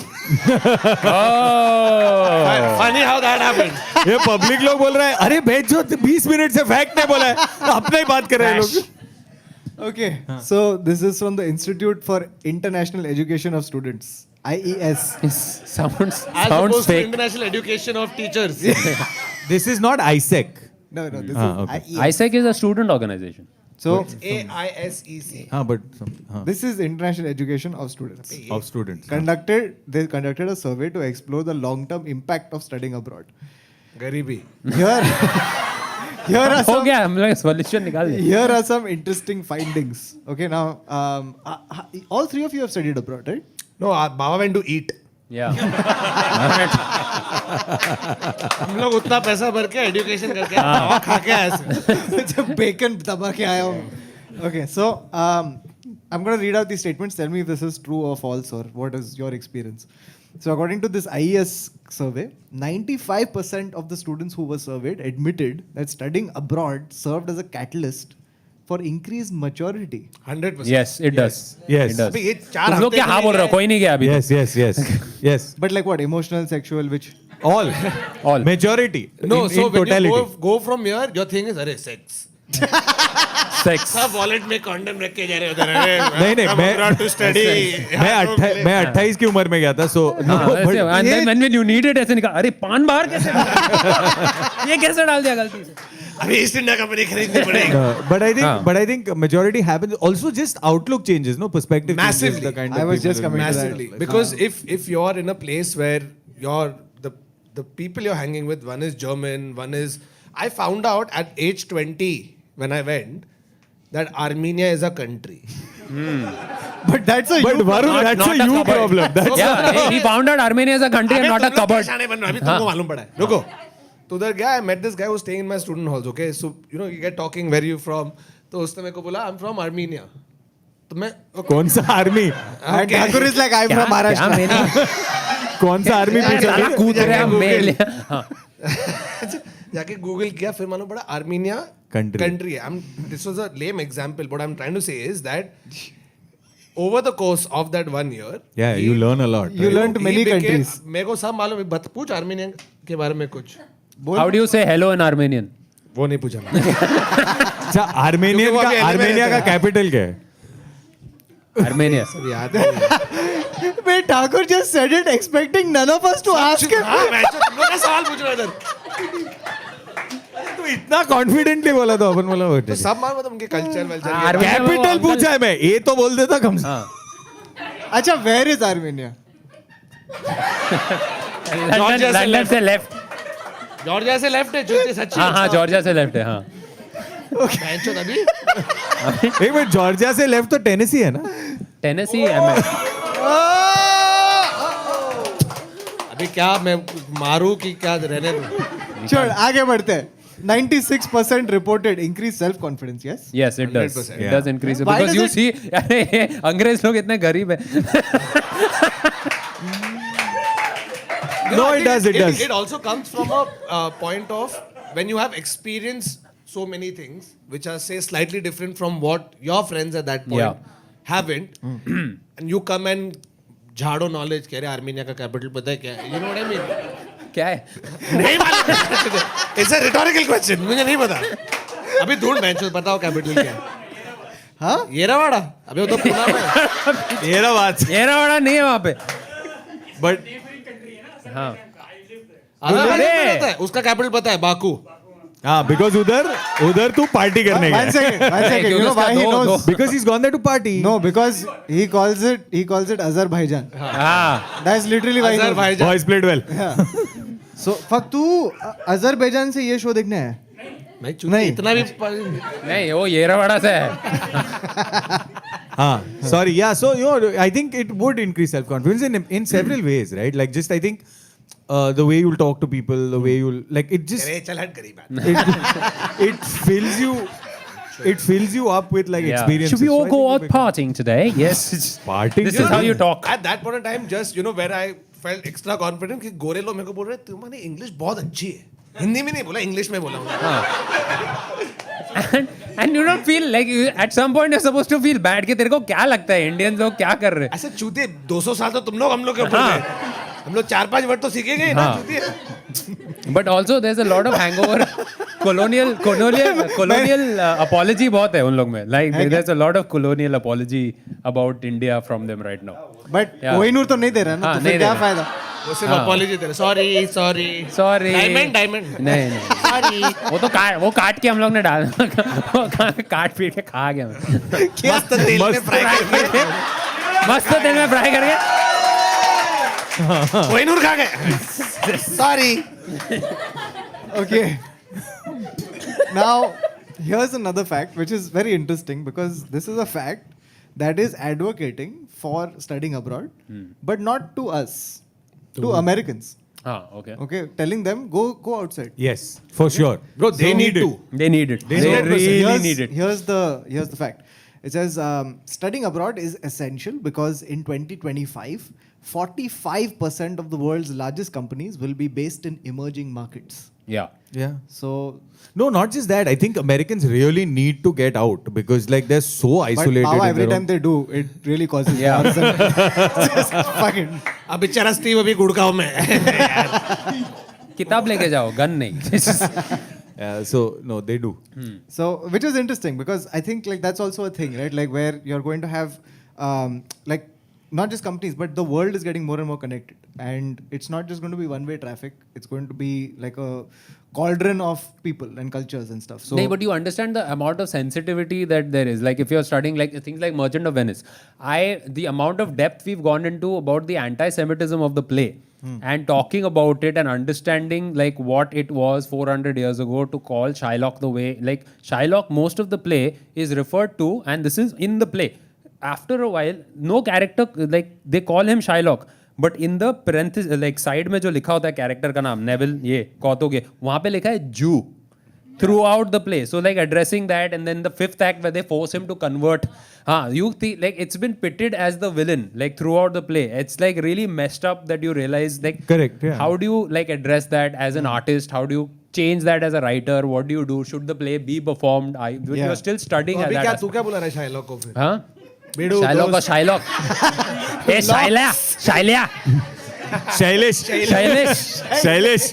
Oh. Funny how that happened. ये पब्लिक लोग बोल रहे हैं अरे बेच जो 20 मिनट से फैक्ट नहीं बोला है अपना ही बात कर रहे हैं लोग. Okay, so this is from the Institute for International Education of Students, IES. Sounds As opposed to fake. international education of teachers. This is not ISEC. No, this okay. is IES. ISEC is a student organization. So AISEC. हाँ but this is International Education of Students. of students. They conducted a survey to explore the long-term impact of studying abroad. गरीबी. Here are हो some, गया हम लोग solution निकाल दिया here are some interesting findings. Okay, now all three of you have studied abroad, right? No, Baba went to eat. Yeah. हम लोग उतना पैसा भर के एजुकेशन करके दवा खा के आए थे. Bacon दबा के आया हूँ. Okay, so I'm going to read out these statements. Tell me if this is true or false or what is your experience. So according to this IES survey, 95% of the students who were surveyed admitted that studying abroad served as a catalyst for increased maturity. 100%. Yes, it does. Yes. It does. अबे ये 4 तुम लोग क्या हाँ बोल रहे हो कोई नहीं गया अभी Yes, yes, yes, yes. But like what? Emotional, sexual, which? All. All. Majority. No, in, so in when totality. you go from here, your thing is अरे sex. Sex. सब वॉलेट में कंडोम रख के जा रहे उधर. अरे नहीं नहीं मैं टू स्टडी. मैं 28 की उम्र में गया था so no, but and then when you need it ऐसे निकाल अरे पान बाहर कैसे ये कैसे डाल दिया गलती से अभी ईस्ट इंडिया कंपनी खरीदनी पड़ेगी. but I think majority happens also just outlook changes no perspective Massively. changes the kind of I was people just you coming meet. to that. Massively. Because if you're in a place where you're the people you're hanging with, one is German, one is I found out at age 20 when I went that Armenia is a country. But that's a But you. Varun, that's not a a you cupboard. problem. That's yeah he found out Armenia is a country and not a cupboard अभी तुमको मालूम पड़ा है. रुको. तो उधर गया I met this guy who was staying in my student halls. Okay, so you know you get talking where you from. तो उसने मेरे को बोला I'm from Armenia. तो मैं कौन सा army And Thakur is like, I'm from Maharashtra. कौन सा आर्मी पूछा कूद रहे हैं मेल जाके गूगल किया फिर मालूम पड़ा आर्मीनिया Country. कंट्री है. This was a lame example. What I am trying to say is that over the course of that 1 year Yeah, you learn a lot. You learn to many countries. मेरे को सब मालूम है. पूछ Armenia के बारे में कुछ. how do you say hello in Armenian वो नहीं पूछा मैंने. अच्छा आर्मेनियन क्योंकि वो का अभी आर्मेनिया LA का में रहता कैपिटल क्या है Armenia याद नहीं. Wait, Thakur just said it expecting none of us to ask him. हाँ मैं तुम लोग का सवाल पूछ रहा इधर. तो इतना कॉन्फिडेंटली बोला तो अपन बोला तो सब मालूम था उनके कल्चर वल्चर. Armenia में वो कैपिटल uncle- पूछा है मैं ये तो बोल देता कम से Acha, where is Armenia? London से लेफ्ट जॉर्जिया से लेफ्ट है. जो सच्ची. हाँ हाँ जॉर्जिया से लेफ्ट है हाँ बेंचो तभी एक मिनट, जॉर्जिया से लेफ्ट तो टेनेसी है ना? Tennessee MS. अभी क्या मैं मारू कि क्या रहने दूं? चल आगे बढ़ते हैं. 96% reported increased self confidence. Yes. Yes, it does. 100%. It does increase it Why because does you it- see, अरे अंग्रेज लोग इतने गरीब हैं. No, it does. It does. It also comes from a point of when you have experienced so many things which are say slightly different from what your friends at that point haven't, and you come and झाड़ो knowledge. कह रहे Armenia का capital पता है क्या है? You know what I mean? क्या है? नहीं मालूम. It's a rhetorical question. मुझे नहीं पता. अभी ढूंढ बेंचो बताओ कैपिटल क्या है? हाँ? येरावाड़ा. अभी वो तो पुणे में है. ये रहा बात. येरावाड़ा नहीं है वहाँ पे. But हाँ. अरे पता है उसका कैपिटल पता है बाकू. हाँ, because उधर तू पार्टी करने One गया. second. One second. You क्योंकि know why he उसका knows? Because he's gone there to party. No, because he calls it Azerbaijan. हाँ. That's literally why. he knows. Azerbaijan. Boys played well. So fuck तू Azerbaijan से ये show देखने आया? मैं चुनी इतना भी नहीं वो येरावाड़ा से है. हाँ, sorry. Yeah, so I think it would increase self-confidence in several ways, right? Like just I think the way you'll talk to people, the way you'll like it just अरे चल हट गरीब. it fills you up with like Yeah. experiences. Should we all So I go think out it becomes- partying today? Yes. Partying? This is how you talk. At that point in time, just where I felt extra confident कि गोरे लोग मेरे को बोल रहे तुम्हारी English बहुत अच्छी है. हिंदी में नहीं बोला, इंग्लिश में बोला. And you don't feel like at some point you're supposed to feel bad कि तेरे को क्या लगता है इंडियंस लोग क्या कर रहे हैं. ऐसे चूते 200 साल तो तुम लोग हम लोग के ऊपर थे. हम लोग 4-5 वर्ड तो सीखेंगे ही ना हाँ. चूतिए. But also there's a lot of hangover. colonial apology बहुत है उन लोग में. Like there's a lot of colonial apology about India from them right now. But Yeah. Kohinoor तो नहीं दे रहा ना, हाँ, तो नहीं फिर दे क्या रहा. फायदा? वो सिर्फ अपॉलॉजी दे रहे. सॉरी. Sorry. डायमंड. नहीं. सॉरी. वो काट के हम लोग ने डाल वो काट पीट के खा गया मैं. मस्त तेल में फ्राई करके मस्त तेल में फ्राई करके. कोहिनूर खा गए. Sorry. Okay. Now, here's another fact which is very interesting because this is a fact that is advocating for studying abroad, but not to us, to Americans. हाँ, okay. Okay, telling them go outside. Yes, for sure. Bro, they need to. They need it. They need it. really Here's- need it. Here's the fact. It says studying abroad is essential because in 2025, 45% of the world's largest companies will be based in emerging markets. Yeah. Yeah. So, No, not just that. I think Americans really need to get out because like they're so isolated. but in every their time they do, it really causes Yeah. wars and just fucking. अब बेचारा Steve अभी गुड़गांव में है. किताब लेके जाओ, gun नहीं. So no, they do. So, which is interesting because I think like that's also a thing, right? Like where you're going to have like not just companies, but the world is getting more and more connected, and it's not just going to be one-way traffic. It's going to be like a cauldron of people and cultures and stuff. So, No, but you understand the amount of sensitivity that there is. Like if you're studying like things like Merchant of Venice, the amount of depth we've gone into about the anti-Semitism of the play and talking about it and understanding like what it was 400 years ago to call Shylock the way, like Shylock, most of the play is referred to, and this is in the play. After a while, no character, like they call him Shylock. But in the parenthesis like side में जो लिखा होता है character का नाम Neville ये कौतुक ये वहां पे लिखा है जू throughout the play. So like addressing that, and then the fifth act where they force him to convert. You think like it's been pitted as the villain like throughout the play. It's like really messed up that you realize like Correct, yeah. how do you like address that as an artist? How do you change that as a writer? What do you do? Should the play be performed? You're still studying अभी that क्या aspect. तू क्या बोला रहा है Shylock को फिर? हाँ? बेडू शाइलॉक का शाइलॉक ए शाइल्या शाइल्या Shailesh. Shailesh Shailesh.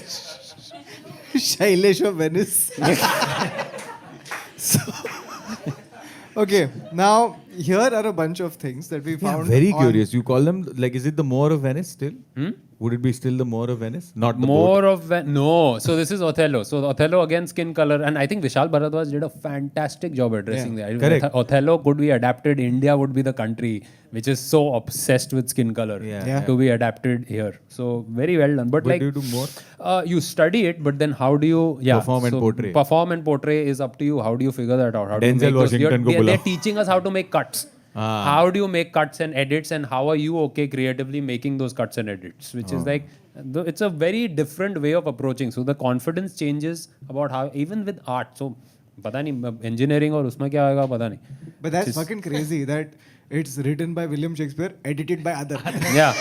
Shailesh of Venice. So, okay, now here are a bunch of things that we Yeah, found. very on- curious. You call them like, is it the Moor of Venice still? Would it be still the Moor of Venice? Not the More boat. of no. So this is Othello. So Othello again skin color, and I think Vishal Bharadwaj did a fantastic job addressing that. correct. Othello could be adapted. India would be the country which is so obsessed with skin color Yeah. to be adapted here. So very well done. But But like do you do more? you study it, but then how do you Perform and portray. Perform and portray is up to you. How do you figure that out? How do you Denzel make those- Washington ko they're bulao. teaching us how to make cuts. How do you make cuts and edits, and how are you okay creatively making those cuts and edits? Which is like, it's a very different way of approaching. So the confidence changes about how, even with art. So, पता नहीं engineering और उसमें क्या आएगा पता नहीं. But that's fucking crazy that it's written by William Shakespeare, edited by Aadar. Yeah.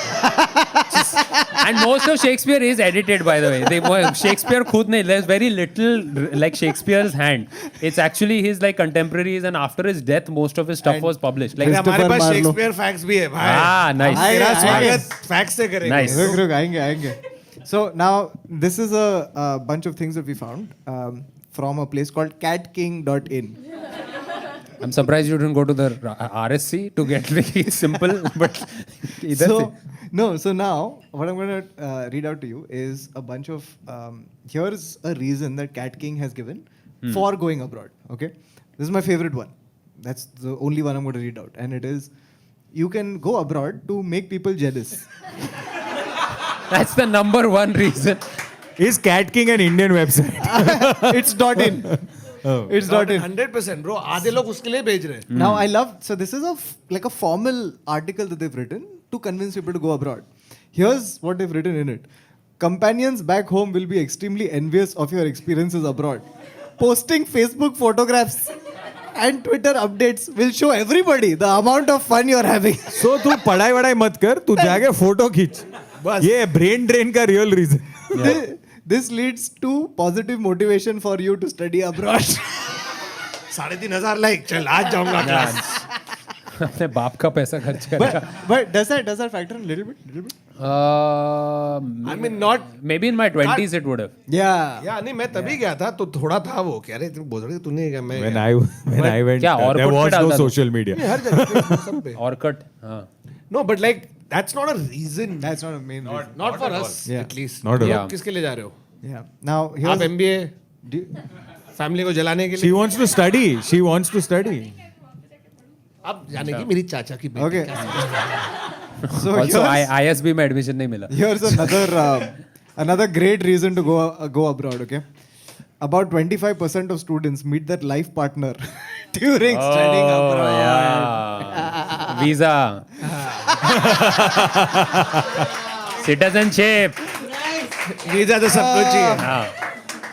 And most of Shakespeare is edited, by the way. Shakespeare khud nahi, there's very little like Shakespeare's hand. It's actually his like contemporaries, and after his death, most of his stuff was published. Like, अरे हमारे पास Marlowe. Shakespeare facts भी है भाई. ah, nice. तेरा आएगा. स्वागत facts से करेंगे. Nice. Ruk, आएंगे. So now this is a bunch of things that we found from a place called catking.in. I'm surprised you didn't go to the RSC to get really simple, but either So now what I'm going to read out to you is a bunch of here's a reason that Cat King has given for going abroad. Okay, this is my favorite one. That's the only one I'm going to read out, and it is you can go abroad to make people jealous. that's the number one reason. Is Cat King an Indian website? It's .in. It's .in. 100% bro. आधे लोग उसके लिए भेज रहे हैं. Now I love, so this is like a formal article that they've written to convince people to go abroad. Here's what they've written in it. Companions back home will be extremely envious of your experiences abroad. Posting Facebook photographs and Twitter updates will show everybody the amount of fun you're having. So तू पढ़ाई वढ़ाई मत कर, तू जाके photo खींच. बस. ये brain drain का real reason. This leads to positive motivation for you to study abroad. 3,500 like. चल आज जाऊंगा क्लास. अपने बाप का पैसा खर्च करेगा. but does that factor in a little bit? I mean not. Maybe in my 20s it would have. Yeah. या नहीं मैं तभी गया था तो थोड़ा था वो. कह रहे तू बोल रही तू नहीं गया मैं. When I went, क्या, और there कुछ was पे no डालता social media. हर जगह सब पे. Orkut. हाँ. No, but like that's not a reason. That's not a main reason. Not for us Yeah. at least. Not at all. आप किसके लिए जा रहे हो? Yeah. Now आप here's MBA do- फैमिली को जलाने के She लिए. wants to study. She wants to study. अब जाने की मेरी चाचा की बेटी. Okay. So Also, here's, ISB में admission नहीं मिला. here's another great reason to go abroad. Okay, about 25% of students meet their life partner during studying abroad. Yeah. Visa. Citizenship. Visa तो सबको चाहिए. हाँ.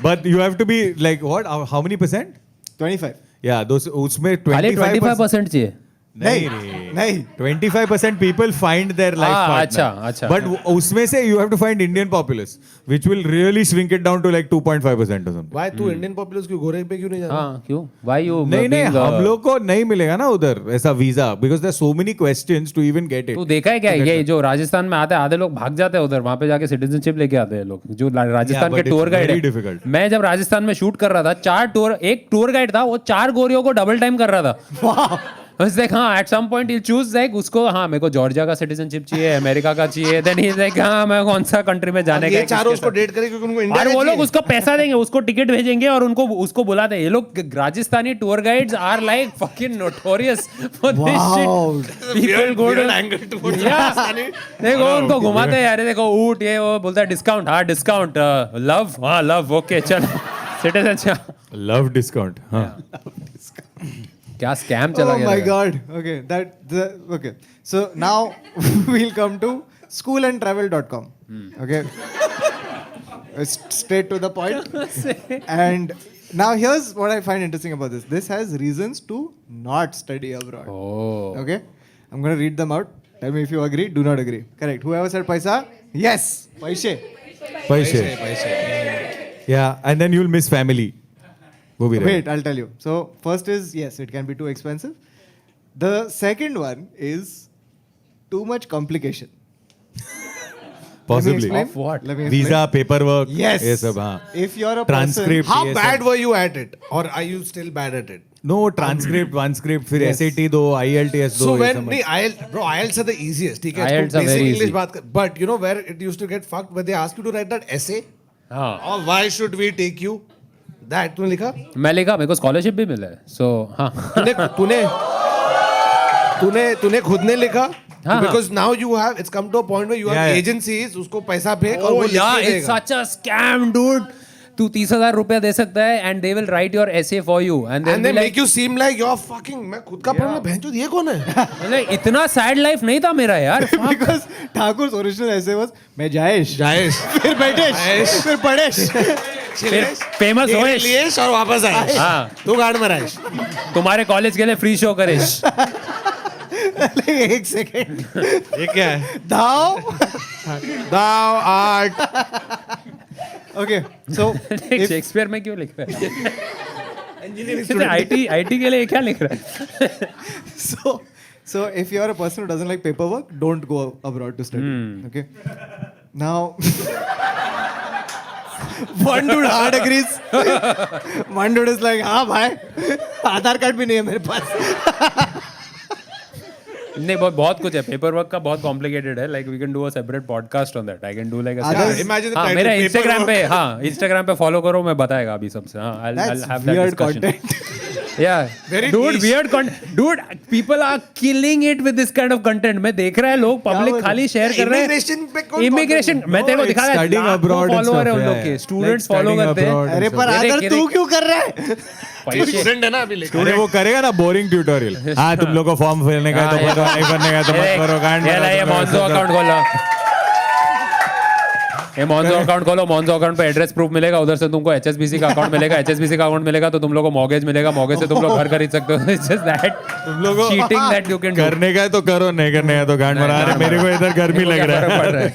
But you have to be like what? How many percent? 25. Yeah, those उसमें खाली 25%. 25% चाहिए. नहीं. 25% people find their life partner. अच्छा. But उसमें से you have to find Indian populace, which will really shrink it down to like 2.5% or something. Why तू Indian पॉपुलर्स क्यों गोरे पे क्यों नहीं जा रहा? हाँ, क्यों? Why you? नहीं being, हम लोग को नहीं मिलेगा ना उधर ऐसा visa because there are so many questions to even get it. तू देखा है क्या ये जो राजस्थान में आते हैं आधे लोग भाग जाते हैं उधर वहां पे जाके सिटीजनशिप लेके आते हैं लोग जो राजस्थान Yeah, के but tour it's guide very है. difficult. मैं जब राजस्थान में शूट कर रहा था एक टूर गाइड था वो 4 गोरियों को डबल टाइम कर रहा था. बस देख हाँ एट सम पॉइंट ही चूज लाइक उसको हाँ मेरे को जॉर्जिया का सिटीजनशिप चाहिए अमेरिका का चाहिए देन ही लाइक हाँ मैं कौन सा कंट्री में जाने का ये चारों उसको डेट करें क्योंकि उनको इंडिया और वो लोग उसको पैसा देंगे उसको टिकट भेजेंगे और उनको उसको बुलाते हैं. ये लोग Rajasthani tour guides are like fucking notorious for this shit. People go to देखो उनको घुमाते हैं यार देखो ऊट ये वो बोलता है डिस्काउंट हाँ डिस्काउंट लव हाँ लव ओके चल सिटीजनशिप Love discount. हाँ. क्या स्कैम चला Oh गया my था. God. Okay, okay. So now we'll come to schoolandtravel.com. Okay. Straight to the point. And now here's what I find interesting about this. This has reasons to not study abroad. Oh. Okay. I'm going to read them out. Tell me if you agree. Do not agree. Correct. Whoever said paisa? Yes. Paise. पैसे. Yeah, and then you'll miss family. वो भी रहेगा. Wait, I'll tell you. So first is yes, it can be too expensive. The second one is too much complication. Possibly. Of what? Let me explain. Visa, paperwork. Yes. ये सब हाँ. If you're a Transcript. How ये bad सब. were you at it? Or are you still bad at it? No, transcript, one script, फिर Yes. SAT दो, IELTS दो. So ये when सब. नहीं, IELTS are the easiest. ठीक है, IELTS इसको are very basic easy. English बात कर. But you know where it used to get fucked when they ask you to write that essay? हाँ. Or why should we take you? That तूने लिखा? मैं लिखा, मेरे को स्कॉलरशिप भी मिला है. So हाँ. तूने खुद ने लिखा? हाँ, Because now you have, it's come to a point where you have Yeah, yeah. agencies, उसको पैसा फेंक और Oh वो लिख yeah, के it's देगा. such a scam, dude. तू 30,000 रुपया दे सकता है and they will write your essay for you and And they like, make you seem like you're fucking, मैं खुद का पढ़ना भैंचोद ये कौन है? मतलब इतना sad life नहीं था मेरा यार. Because Thakur's original essay was मैं जायेश जायेश. फिर बैठेश फिर पढ़ेश फिर famous होएश. लिएश और वापस आएश. हाँ. तू गाड़ में रहेश. तुम्हारे कॉलेज के लिए फ्री शो करेश. एक सेकेंड ये क्या है? दाव Thou art. Okay so Shakespeare में क्यों लिख रहा है? आईटी के लिए क्या लिख रहा है? So if you are a person who doesn't like paperwork, don't go abroad to study. Okay. Now, one dude hard agrees. One dude is like, हाँ भाई, आधार कार्ड भी नहीं है मेरे पास. नहीं बहुत कुछ है. पेपर वर्क का बहुत कॉम्प्लिकेटेड है. Like we can do a separate podcast on that. I can do like Imagine the title, मेरा paperwork. इंस्टाग्राम पे इंस्टाग्राम पे फॉलो करो. मैं बताएगा अभी सबसे. I'll That's have that weird discussion. content. Yeah, Very dude, niche. weird content. Dude, people are killing it with this kind of content. मैं देख रहा है लोग पब्लिक खाली शेयर कर रहे हैं. Immigration पे कौन इमिग्रेशन content? मैं तेरे को No, दिखा it's रहा studying abroad and फॉलोअर है stuff, उन लोग yeah, के. yeah. Students Like follow studying करते हैं. abroad. अरे पर ये देख, आधार ये तू देख. क्यों कर रहा है? पैसे Student है ना अभी लेकर. अरे वो करेगा ना बोरिंग ट्यूटोरियल. हाँ तुम लोग को फॉर्म भरने का है तो भरो, नहीं भरने का है तो मत भरो. कांड ये ला, ये मोन्जो अकाउंट खोलो. ये मोन्जो अकाउंट खोलो. मोन्जो अकाउंट पे एड्रेस प्रूफ मिलेगा. उधर से तुमको HSBC का अकाउंट मिलेगा. HSBC का अकाउंट मिलेगा तो तुम लोग को मॉर्गेज मिलेगा. मॉर्गेज से तुम लोग घर खरीद सकते हो. इट्स जस्ट दैट तुम लोग को cheating that you can do. करने का है तो करो, नहीं करने का है तो गांड मरा. अरे मेरे को इधर गर्मी लग रहा है.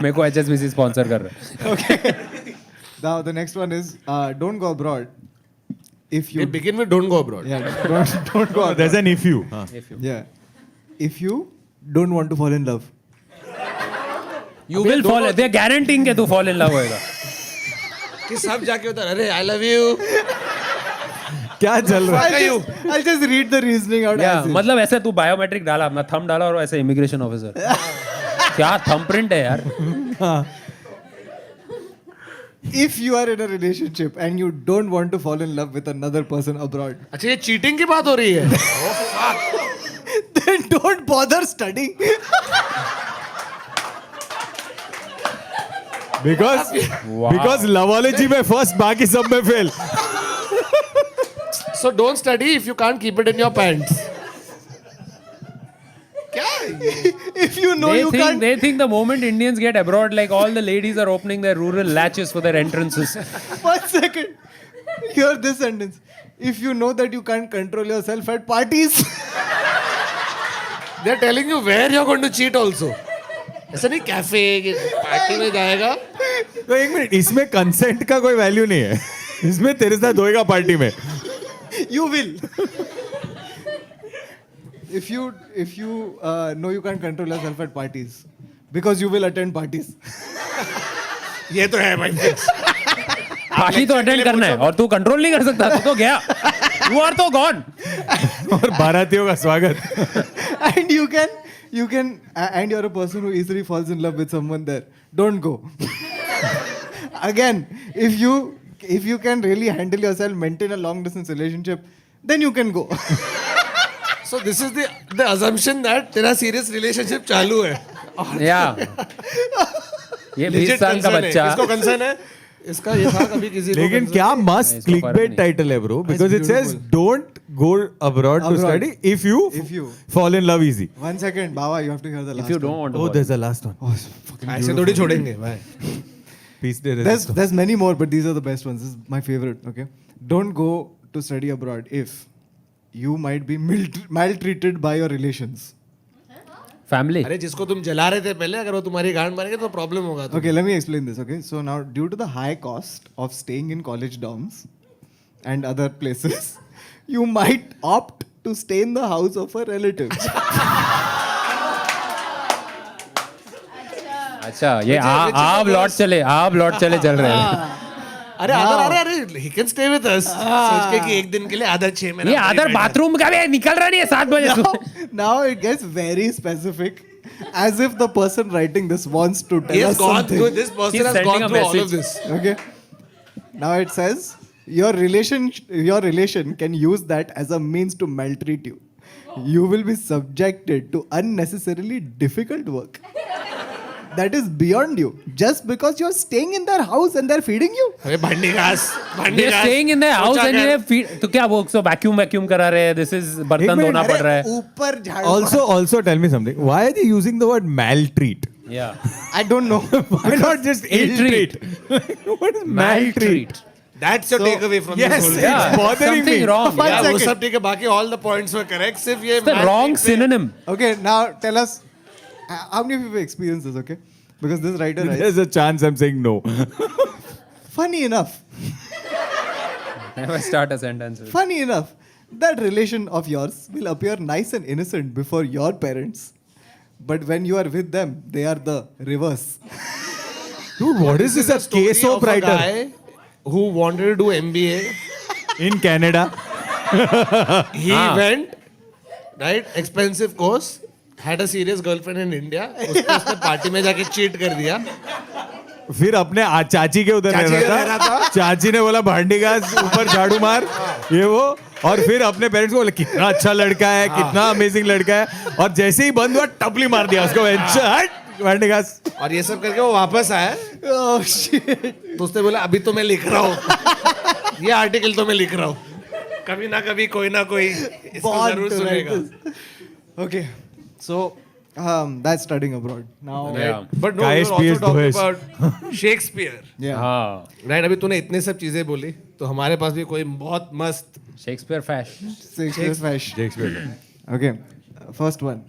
मेरे को HSBC स्पॉन्सर कर रहा है. Okay. Now the next one is don't go abroad. If you Begin with don't go abroad. yeah don't go abroad. There's an if you. हाँ. Yeah. If you don't want to fall in love. You will fall. They are guaranteeing कि तू fall in love होएगा. कि सब जाके उधर अरे I love you. क्या चल रहा है? I'll just read the reasoning out. Yeah, as is. मतलब ऐसे तू बायोमेट्रिक डाला, अपना थंब डाला और ऐसे इमिग्रेशन ऑफिसर. क्या थंब प्रिंट है यार. If you are in a relationship and you don't want to fall in love with another person abroad, अच्छा ये चीटिंग की बात हो रही है. then don't bother studying. Because Loveology में फर्स्ट, बाकी सब में fail. So don't study if you can't keep it in your pants. क्या है ये? If you know you can't. They think the moment Indians get abroad, like all the ladies are opening their rural latches for their entrances. 1 second. Hear this sentence. If you know that you can't control yourself at parties. They're telling you where you're going to cheat also. ऐसा नहीं cafe party में जाएगा. तो एक minute, इसमें consent का कोई value नहीं है. इसमें तेरे साथ होएगा पार्टी में. You will. If you know you can't control yourself at parties, because you will attend parties. ये तो है भाई. पार्टी तो अटेंड करना है और तू कंट्रोल नहीं कर सकता. तू तो गया. You are तो gone. और बारातियों का स्वागत. And you can and you're a person who easily falls in love with someone there. Don't go. Again, if you can really handle yourself, maintain a long distance relationship, then you can go. So this is the assumption that तेरा serious relationship चालू है. Yeah. ये 20 Legit साल का concern है. बच्चा. इसको concern है. इसका ये था कभी किसी को लेकिन concern. क्या मस्त इसको फर्क क्लिकबेट नहीं. टाइटल है bro, because it says beautiful. Don't go abroad to Abroad. Study if you fall in love easy. 1 second, Baba, you have to hear the last If you don't one. want to. Oh, fall. there's a last one. Oh, it's fucking ऐसे थोड़ी छोड़ेंगे भाई. Peace de resistance. there's many more, but these are the best ones. This is my favorite. Okay, don't go to study abroad if you might be maltreated by your relations. Family. अरे जिसको तुम जला रहे थे पहले अगर वो तुम्हारी गांड मारेंगे तो प्रॉब्लम होगा. Okay, let me explain this. Okay, so now due to the high cost of staying in college dorms and other places, you might opt to stay in the house of a relative. अच्छा ये आप लौट चले चल रहे हैं. अरे आदर अरे he can stay with us. सोच के कि एक दिन के लिए आदर 6 महीना. ये आदर बाथरूम का भी निकल रहा नहीं है 7 बजे से. Now it gets very specific, as if the person writing this wants to tell us something. This person He's has sending gone a through all message. of this. Okay. Now it says your relation can use that as a means to maltreat you. You will be subjected to unnecessarily difficult work that is beyond you just because you're staying in their house and they're feeding you. अरे भांडी घास. They're staying in their house and they feed. तो क्या वो so vacuum करा रहे हैं. This is बर्तन धोना पड़ रहा है. ऊपर झाड़ू. Also tell me something. Why are they using the word maltreat? Yeah. I don't know. Why not just ill-treat? What is maltreat? That's your takeaway from this Yes, whole it's Yeah. bothering Something me. wrong. One Yeah, वो second. सब ठीक है. बाकी all the points were correct. सिर्फ ये It's the wrong synonym. Okay, now tell us how many people experience this, okay? Because this writer writes, There's a chance I'm saying no. funny enough, Never start a sentence. that relation of yours will appear nice and innocent before your parents. But when you are with them, they are the reverse. Dude, what is this? A case of a writer guy who wanted to do MBA. in Canada? He went, right, expensive course, had a serious girlfriend in India. उसने party में जाके cheat कर दिया. फिर अपने चाची के उधर चाची के रह रह रहा रहा था. चाची ने बोला भांडी घास ऊपर झाड़ू मार ये वो और फिर अपने पेरेंट्स को बोला कितना अच्छा लड़का है कितना अमेजिंग लड़का है और जैसे ही बंद हुआ टपली मार दिया उसको हट भांडी घास. और ये सब करके वो वापस आया. Oh shit. तो उसने बोला अभी तो मैं लिख रहा हूँ. ये आर्टिकल तो मैं लिख रहा हूँ. कभी ना कभी कोई ना कोई इसको Born जरूर to write सुनेगा. this. Okay, so that's studying abroad. Now, Yeah. But no, Ghai we were also spears talking Dhoes. about Shakespeare. yeah. हाँ. Right, अभी तूने इतने सब चीजें बोली तो हमारे पास भी कोई बहुत मस्त Shakespeare fash. Shakespeare's fash. Okay, first one.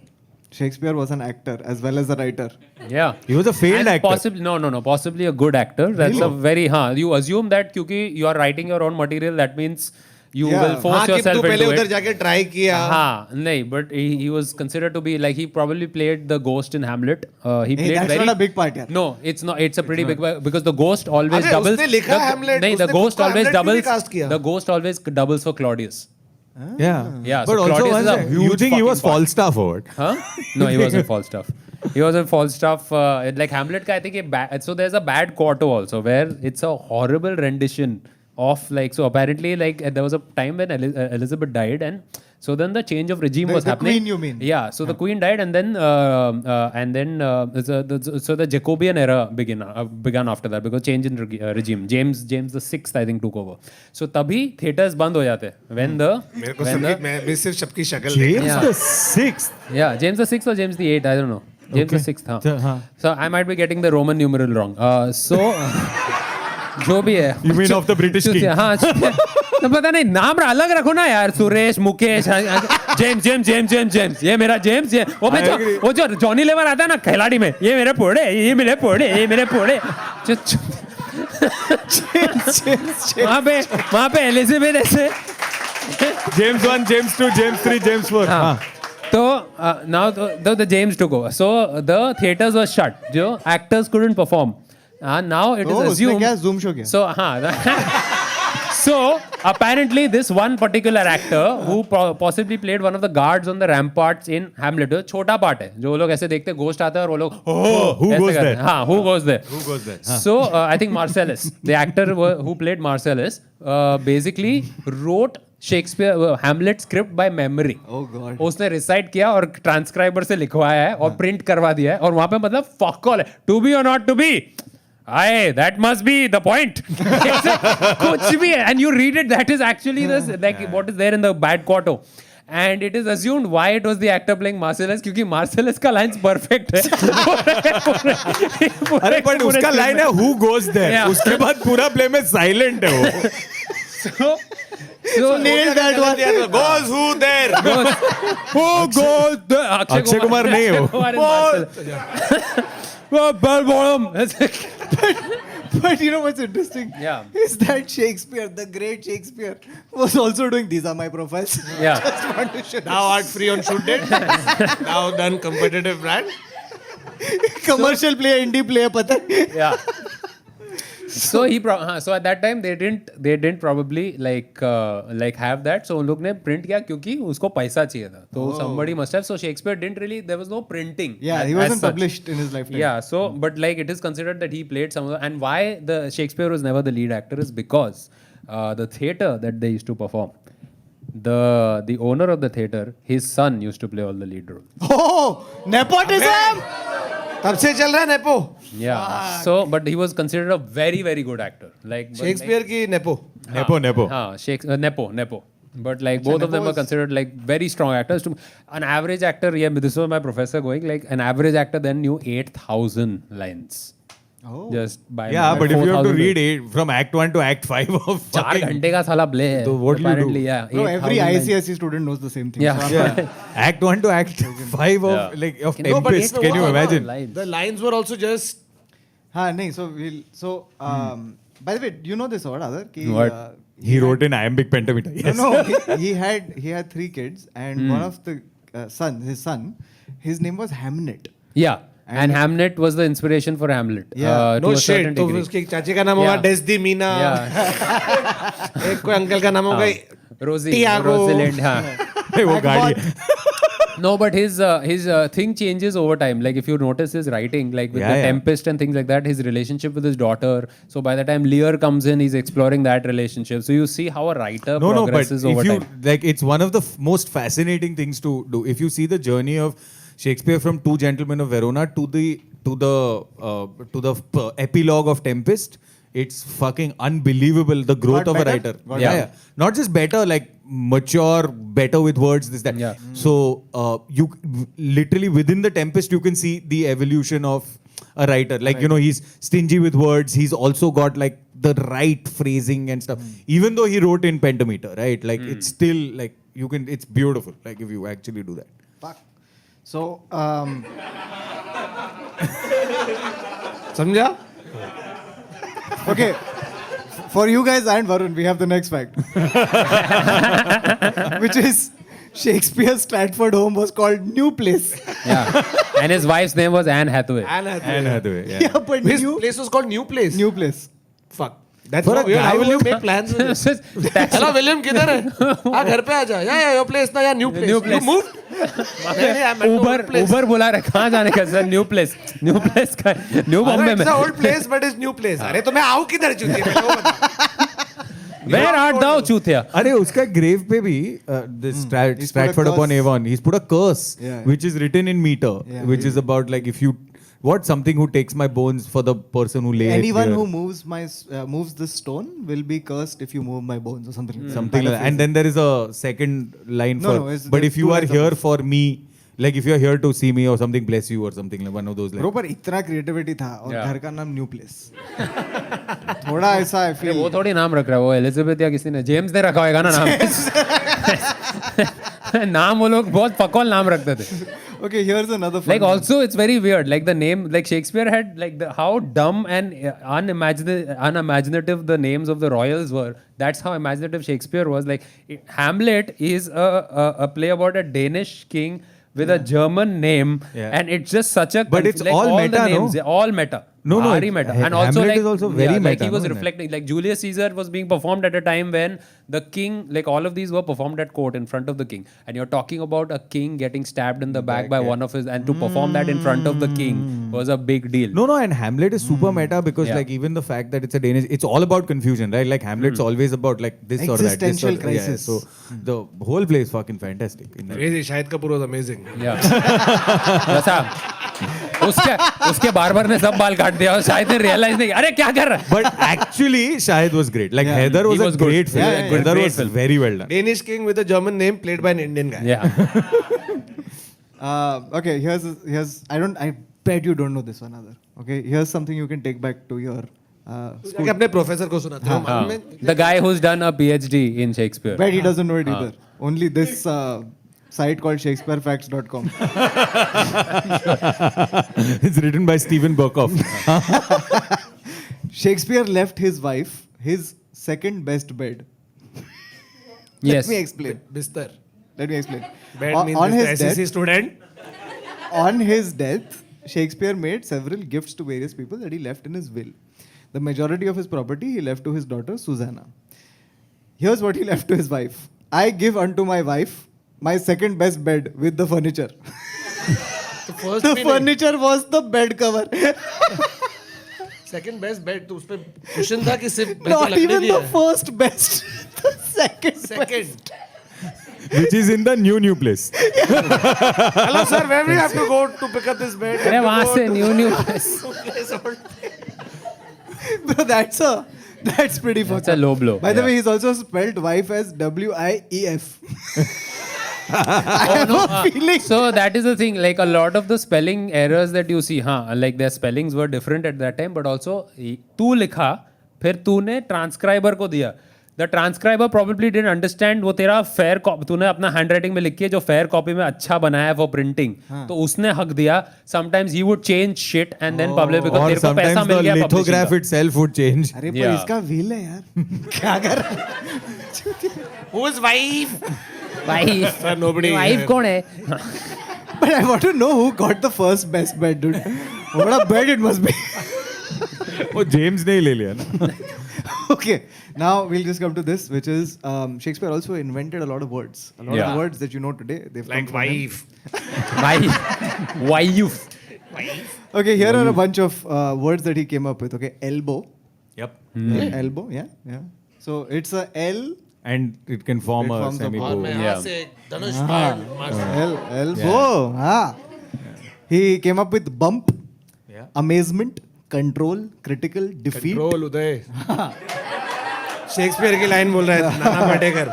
Shakespeare was an actor as well as a writer. Yeah. He was a failed And actor. Possibly, no. Possibly a good actor. That's a very, you assume that क्योंकि you are writing your own material, that means you Yeah. will force हाँ कि yourself तू पहले into उधर it. जाके try किया. हाँ, नहीं, but he was considered to be like he probably played the ghost in Hamlet. He played that's very. not a big part, yeah. No, it's not. It's a pretty big part because the ghost always अरे doubles. उसने लिखा the, Hamlet, नहीं, the उसने ghost खुद को always Hamlet क्यों नहीं doubles. cast किया? The ghost always doubles for Claudius. Yeah. Yeah, But so also Claudius is a you huge think he was fucking part. Falstaff or what? Huh? No, he wasn't Falstaff. He wasn't Falstaff. Like Hamlet, I think so. There's a bad quarto also where it's a horrible rendition of like. So apparently, like there was a time when Elizabeth died, and so then the change of regime was The happening. Queen, you mean? Yeah. So the Queen died, and then so the Jacobean era began after that because change in regime. James the Sixth, I think, took over. So तभी theaters बंद हो जाते when the मेरे को when the मैं सिर्फ सबकी शक्ल James Yeah. the Sixth. yeah, James the Sixth or James the Eighth, I don't know. James the Sixth, हाँ. हाँ. So I might be getting the Roman numeral wrong. जो भी है. You mean of the British king? हाँ. तो पता नहीं नाम अलग रखो ना यार. सुरेश, मुकेश, जेम्स. ये मेरा जेम्स. वो जो जॉनी लेवर आता है ना खिलाड़ी में. ये मेरे पोड़े. वहाँ पे एलिजाबेथ ऐसे. James 1, James 2, James 3, James 4. हाँ. So now the James took over. So the theaters were shut. जो actors couldn't perform. Now it is उसने assumed. क्या Zoom show किया? So so apparently this one particular actor who possibly played one of the guards on the ramparts in Hamlet. छोटा part है. जो लोग ऐसे देखते ghost आता है और वो लोग who ऐसे goes करते there? हैं. हाँ, who goes there? Who goes there? So I think Marcellus, the actor who played Marcellus, basically wrote Shakespeare Hamlet script by memory. Oh God. उसने रिसाइट किया और ट्रांसक्राइबर से लिखवाया है और प्रिंट करवा दिया है और वहां पे मतलब फक ऑल है. टू बी और not to be. Aye, that must be the point. कुछ भी है. And you read it, that is actually this, like what is there in the bad quarto. And it is assumed why it was the actor playing Marcellus क्योंकि Marcellus का lines perfect है. अरे but उसका line है who goes there. Yeah. उसके बाद पूरा play में silent है वो. So Nailed that one. Goes who there? Who goes there? Akshay Kumar नहीं है वो. But you know what's interesting? Yeah. Is that Shakespeare, the great Shakespeare, was also doing these are my profiles. Yeah. Just want to show Now art free on Surte. Now done competitive brand. Commercial player, indie player, pata hai. Yeah. So so at that time they didn't probably like have that. So उन लोग ने print किया क्योंकि उसको पैसा चाहिए था. So somebody must have. So Shakespeare didn't really. There was no printing. Yeah, he wasn't published in his lifetime. Yeah. So but like it is considered that he played some of the, and why the Shakespeare was never the lead actor is because the theater that they used to perform. The owner of the theater, his son used to play all the lead roles. Oh, nepotism! तब से चल रहा है nepo. Yeah. So, but he was considered a very, very good actor. Like but Shakespeare की nepo. Nepo. Nepo. But like both of them were considered like very strong actors. To an average actor, yeah, this was my professor going. Like an average actor then knew 8,000 lines. Oh. Just by Yeah, but if you have to 4,000 read from Act 1 to Act 5 of 4 fucking... घंटे का साला play है. So what do you do? Apparently, yeah. Bro, every 8,000 lines. ICSE student knows the same thing. Yeah. So I'm not- Act 1 to Act 5 of Yeah. like of No, but Tempest. Can you imagine? Lines. The lines were also just. nahin, by the way, do you know this word, Aadar? Ki, What? He wrote in iambic pentameter. Yes. No, he had 3 kids, and one of the his name was Hamnet. Yeah. And Hamnet was the inspiration for Hamlet. Yeah. To No a certain shit. तो degree. उसके चाची का नाम होगा Yeah. डेस्डीमीना. Yeah. एक कोई uncle का नाम होगा Tiago. Rosalind, हाँ. वो गाड़ी. No, but his thing changes over time. Like if you notice his writing, like with the Tempest and things like that, his relationship with his daughter. So by the time Lear comes in, he's exploring that relationship. So you see how a writer progresses but over if you time. like, it's one of the most fascinating things to do. If you see the journey of Shakespeare from Two Gentlemen of Verona to the epilogue of Tempest, it's fucking unbelievable the growth Got of a better? writer. Got Yeah. Not just better, like mature, better with words, this, that. Yeah. So you literally within the Tempest, you can see the evolution of a writer. Like, you know, he's stingy with words. He's also got like the right phrasing and stuff. Even though he wrote in pentameter, right? Like it's still like it's beautiful. Like if you actually do that. Fuck. So, समझा? okay. For you guys and Varun, we have the next fact. Which is Shakespeare's Stratford home was called New Place. Yeah. And his wife's name was Anne Hathaway. Anne Anne Hathaway, yeah. Yeah, but His new place was called New Place. New Place. Fuck. That's For not a weird. guy How will you who- make plans with this? That's Hello, William, किधर है? हाँ, घर पे आ जा. Yeah, your place ना, yeah, new place. New You place. moved? नहीं, I'm at the old place. Uber बुला रहा है. कहाँ जाने का सर? New place का New अरे, Bombay it's में. the old place, but it's new place. अरे, तो मैं आऊँ किधर चूतिए? पहले वो बता. Where art thou, चूतिया? अरे उसका grave पे भी this He's put a Stratford upon curse. Avon, he's put a curse, Yeah. which is written in meter, Yeah. which is about like if you something who takes my bones for the person who lay it Anyone here. who moves this stone will be cursed if you move my bones or something. like that. Something like that. And then there is a second line No, for no, it's- but there's if you two are lines here above. for me, like if you are here to see me or something, bless you or something like one of those Bro, lines. पर इतना creativity था और Yeah. घर का नाम new place. थोड़ा ऐसा I अरे feel. वो थोड़ी नाम रख रहा है वो एलिजाबेथ या किसी ने जेम्स ने रखा होगा ना नाम नाम वो लोग बहुत पकौल नाम रखते थे. Okay, here's another fun Like one. also it's very weird. Like the name, like Shakespeare had like how dumb and unimaginative the names of the royals were. That's how imaginative Shakespeare was. Like Hamlet is a play about a Danish king with a German name, Yeah. and it's just such a. But it's like, all the meta, no? names, all meta. No, Very it's- meta. And also Hamlet like is also very like meta, he was no? reflecting. Like Julius Caesar was being performed at a time when the king, like all of these were performed at court in front of the king, and you're talking about a king getting stabbed in the back by one of his, and to perform that in front of the king was a big deal. No, and Hamlet is super meta because Yeah. like even the fact that it's a Danish, it's all about confusion, right? Like Hamlet's always about like this or that. This or Existential that. Yeah, crisis. so the whole play is fucking fantastic. In that. Crazy. Shahid Kapoor was amazing. Yeah. वैसा उसके barber ने सब बाल काट दिया और शायद ने रियलाइज नहीं अरे क्या कर रहा है. But actually, Shahid was great. Like Yeah. Heather was He a was good. great film. Yeah, yeah, Heather great was film. very well done. Danish king with a German name played by an Indian guy. Yeah. Okay, here's I bet you don't know this one other. Okay, here's something you can take back to your जाके अपने professor को सुनाते हो. मालूम है? The guy who's done a PhD in Shakespeare. Bet he doesn't know it either. Only this site called ShakespeareFacts.com. It's written by Stephen Burkoff. Shakespeare left his wife his second best bed. Yes. Let me explain. बिस्तर. Let me explain. Bed On means his बिस्तर. SEC death, student. on his death, Shakespeare made several gifts to various people that he left in his will. The majority of his property he left to his daughter Susanna. Here's what he left to his wife. I give unto my wife my second best bed with the furniture. The furniture was the bed cover. Second best bed तो उस पे cushion था कि सिर्फ Not even the first best. The second best. Which is in the new place. Hello sir, where we have to go to pick up this bed? अरे वहाँ से new Bro, that's pretty fucked That's a up. low blow. By the Yeah. way, he's also spelled wife as WIEF. feeling. So that is the thing, like a lot of the spelling errors that you see, like their spellings were different at that time, but also तू लिखा, फिर तूने transcriber को दिया. The transcriber probably didn't understand वो तेरा fair copy, तूने अपना handwriting में लिख के जो fair copy में अच्छा बनाया है for printing, तो उसने हक दिया. Sometimes he would change shit and then publish because Or तेरे को पैसा sometimes मिल the गया publishing lithograph का. itself would change. अरे पर Yeah. इसका व्हील है यार. क्या कर रहा है? Who's wife? Wife. Sir, nobody. Wife कौन है? But I want to know who got the first best bed, dude. What a bed it must be. वो James ने ही ले लिया ना. Okay, now we'll just come to this, which is Shakespeare also invented a lot of words. A lot Yeah. of words that you know today. They've come Like from him. wife. Wife. Okay, here are a bunch of words that he came up with. Okay, elbow. Yep. Okay, elbow, yeah. So it's a L. And it can form It a forms a और semicolon. मैं यहाँ Yeah. से धनुष बाण Elbow. Ah. He came up with bump, Yeah. amazement, control, critical, defeat. Control Uday Shakespeare की line बोल रहा है Nana Patekar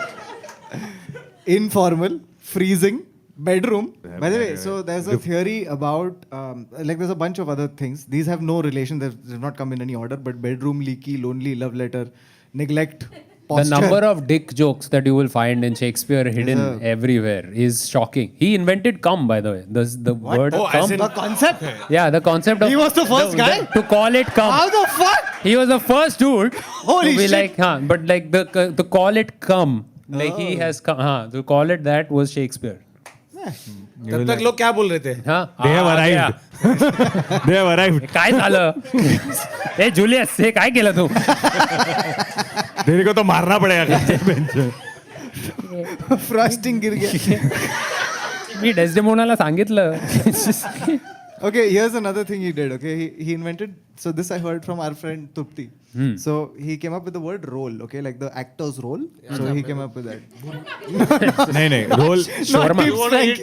Informal, freezing, bedroom. By the way, so there's a theory about, like there's a bunch of other things. These have no relation, they've not come in any order, but bedroom, leaky, lonely, love letter, neglect, The posture. number of dick jokes that you will find in Shakespeare hidden everywhere is shocking. He invented cum, by the way. The word Oh, cum. as in- The concept? Yeah, the concept of... He was the first guy? To call it cum. How the fuck? He was the first dude Holy to be shit. like, but like the call it cum. Like he has come, to call it that was Shakespeare. तब तक लोग क्या बोल रहे थे हाँ, They have आ गया. arrived. They have arrived. काय झालं? ए जुलियस हे काय केलं तू? तेरे को तो मारना पड़ेगा बेंच में. Frosting गिर गया. मी डेस्डेमोनाला सांगितलं. Okay, here's another thing he did. Okay, he invented. So this I heard from our friend Tupti. So he came up with the word role. Okay, like the actor's role. So he came up with that. नहीं roll Shawarma.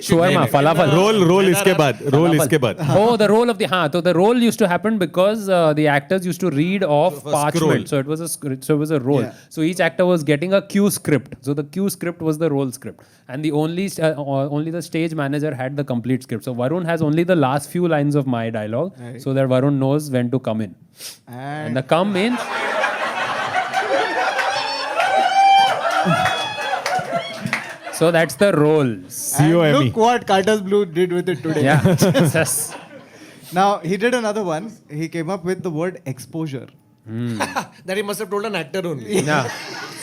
Shawarma, falafel. Roll इसके बाद Oh, the role of the so the role used to happen because the actors used to read off parchment. So it was a role. Yeah. So each actor was getting a cue script. So the cue script was the role script, and the only the stage manager had the complete script. So Varun has only the last few lines of my dialogue, Right. so that Varun knows when to come in. And the come means. So that's the role. COME. Look what Carter's Blue did with it today. Yeah. Yes. Now he did another one. He came up with the word exposure. that he must have told an actor only Yeah.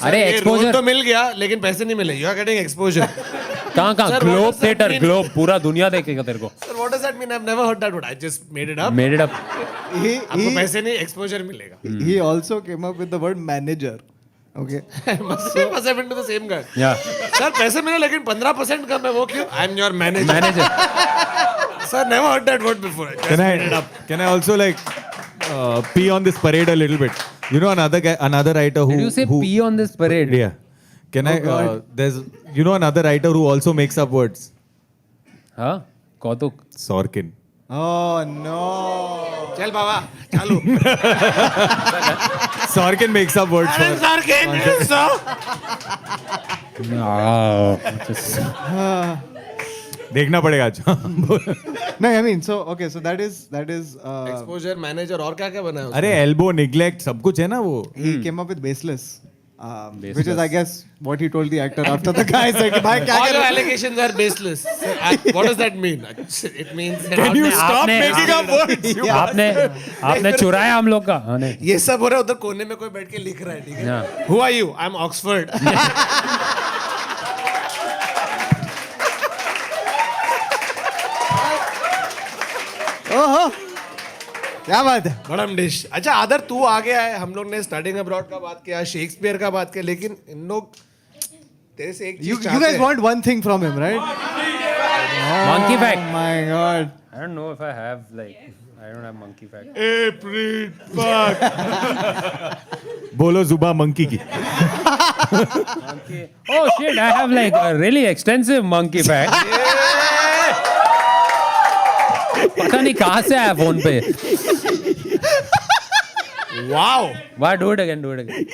अरे ये role exposure तो मिल गया लेकिन पैसे नहीं मिले you are getting exposure कहाँ Sir, what globe does that theatre mean? Globe पूरा दुनिया देखेगा तेरे को sir what does that mean I have never heard that word I just made it up made it up आपको पैसे नहीं exposure मिलेगा He also came up with the word manager. Okay. must have been to the same guy या sir पैसे मिले लेकिन 15% कम है वो क्यों I am your manager manager sir never heard that word before Can I also like pee on this parade a little bit? You know another writer who Did you say who, pee on this parade? Yeah. Can I? There's another writer who also makes up words. हाँ कौतुक Sorkin. Oh no. चल बाबा चालू Sorkin makes up words for. देखना पड़ेगा आज. No, I mean, so okay, so that is exposure manager और क्या क्या बना है अरे elbow neglect सब कुछ है ना वो. he came up with baseless. Which is, I guess, what he told the actor after the guy said, "Bhai, kya all kar your rahe?" allegations are baseless what does that mean it means Can you stop आपने- making up words? आपने चुराया हम लोग का हाँ नहीं ये सब हो रहा है उधर कोने में कोई बैठ के लिख रहा है ठीक है Yeah. Who are you? I'm Oxford. ओहो क्या बात है. बड़म डिश. अच्छा आदर तू आ गया है. हम लोग ने स्टडिंग अब्रॉड का बात किया, शेक्सपियर का बात किया, लेकिन इन लोग तेरे से एक You चीज चाहते guys हैं. want one thing from him, right? Monkey fact. Oh my God. I don't know if I have like. I don't have monkey fact. बोलो जुबा मंकी की. Monkey. Oh shit! I have like a really extensive monkey fact. पता नहीं कहाँ से आया phone पे. Wow. Why do it again? Do it again.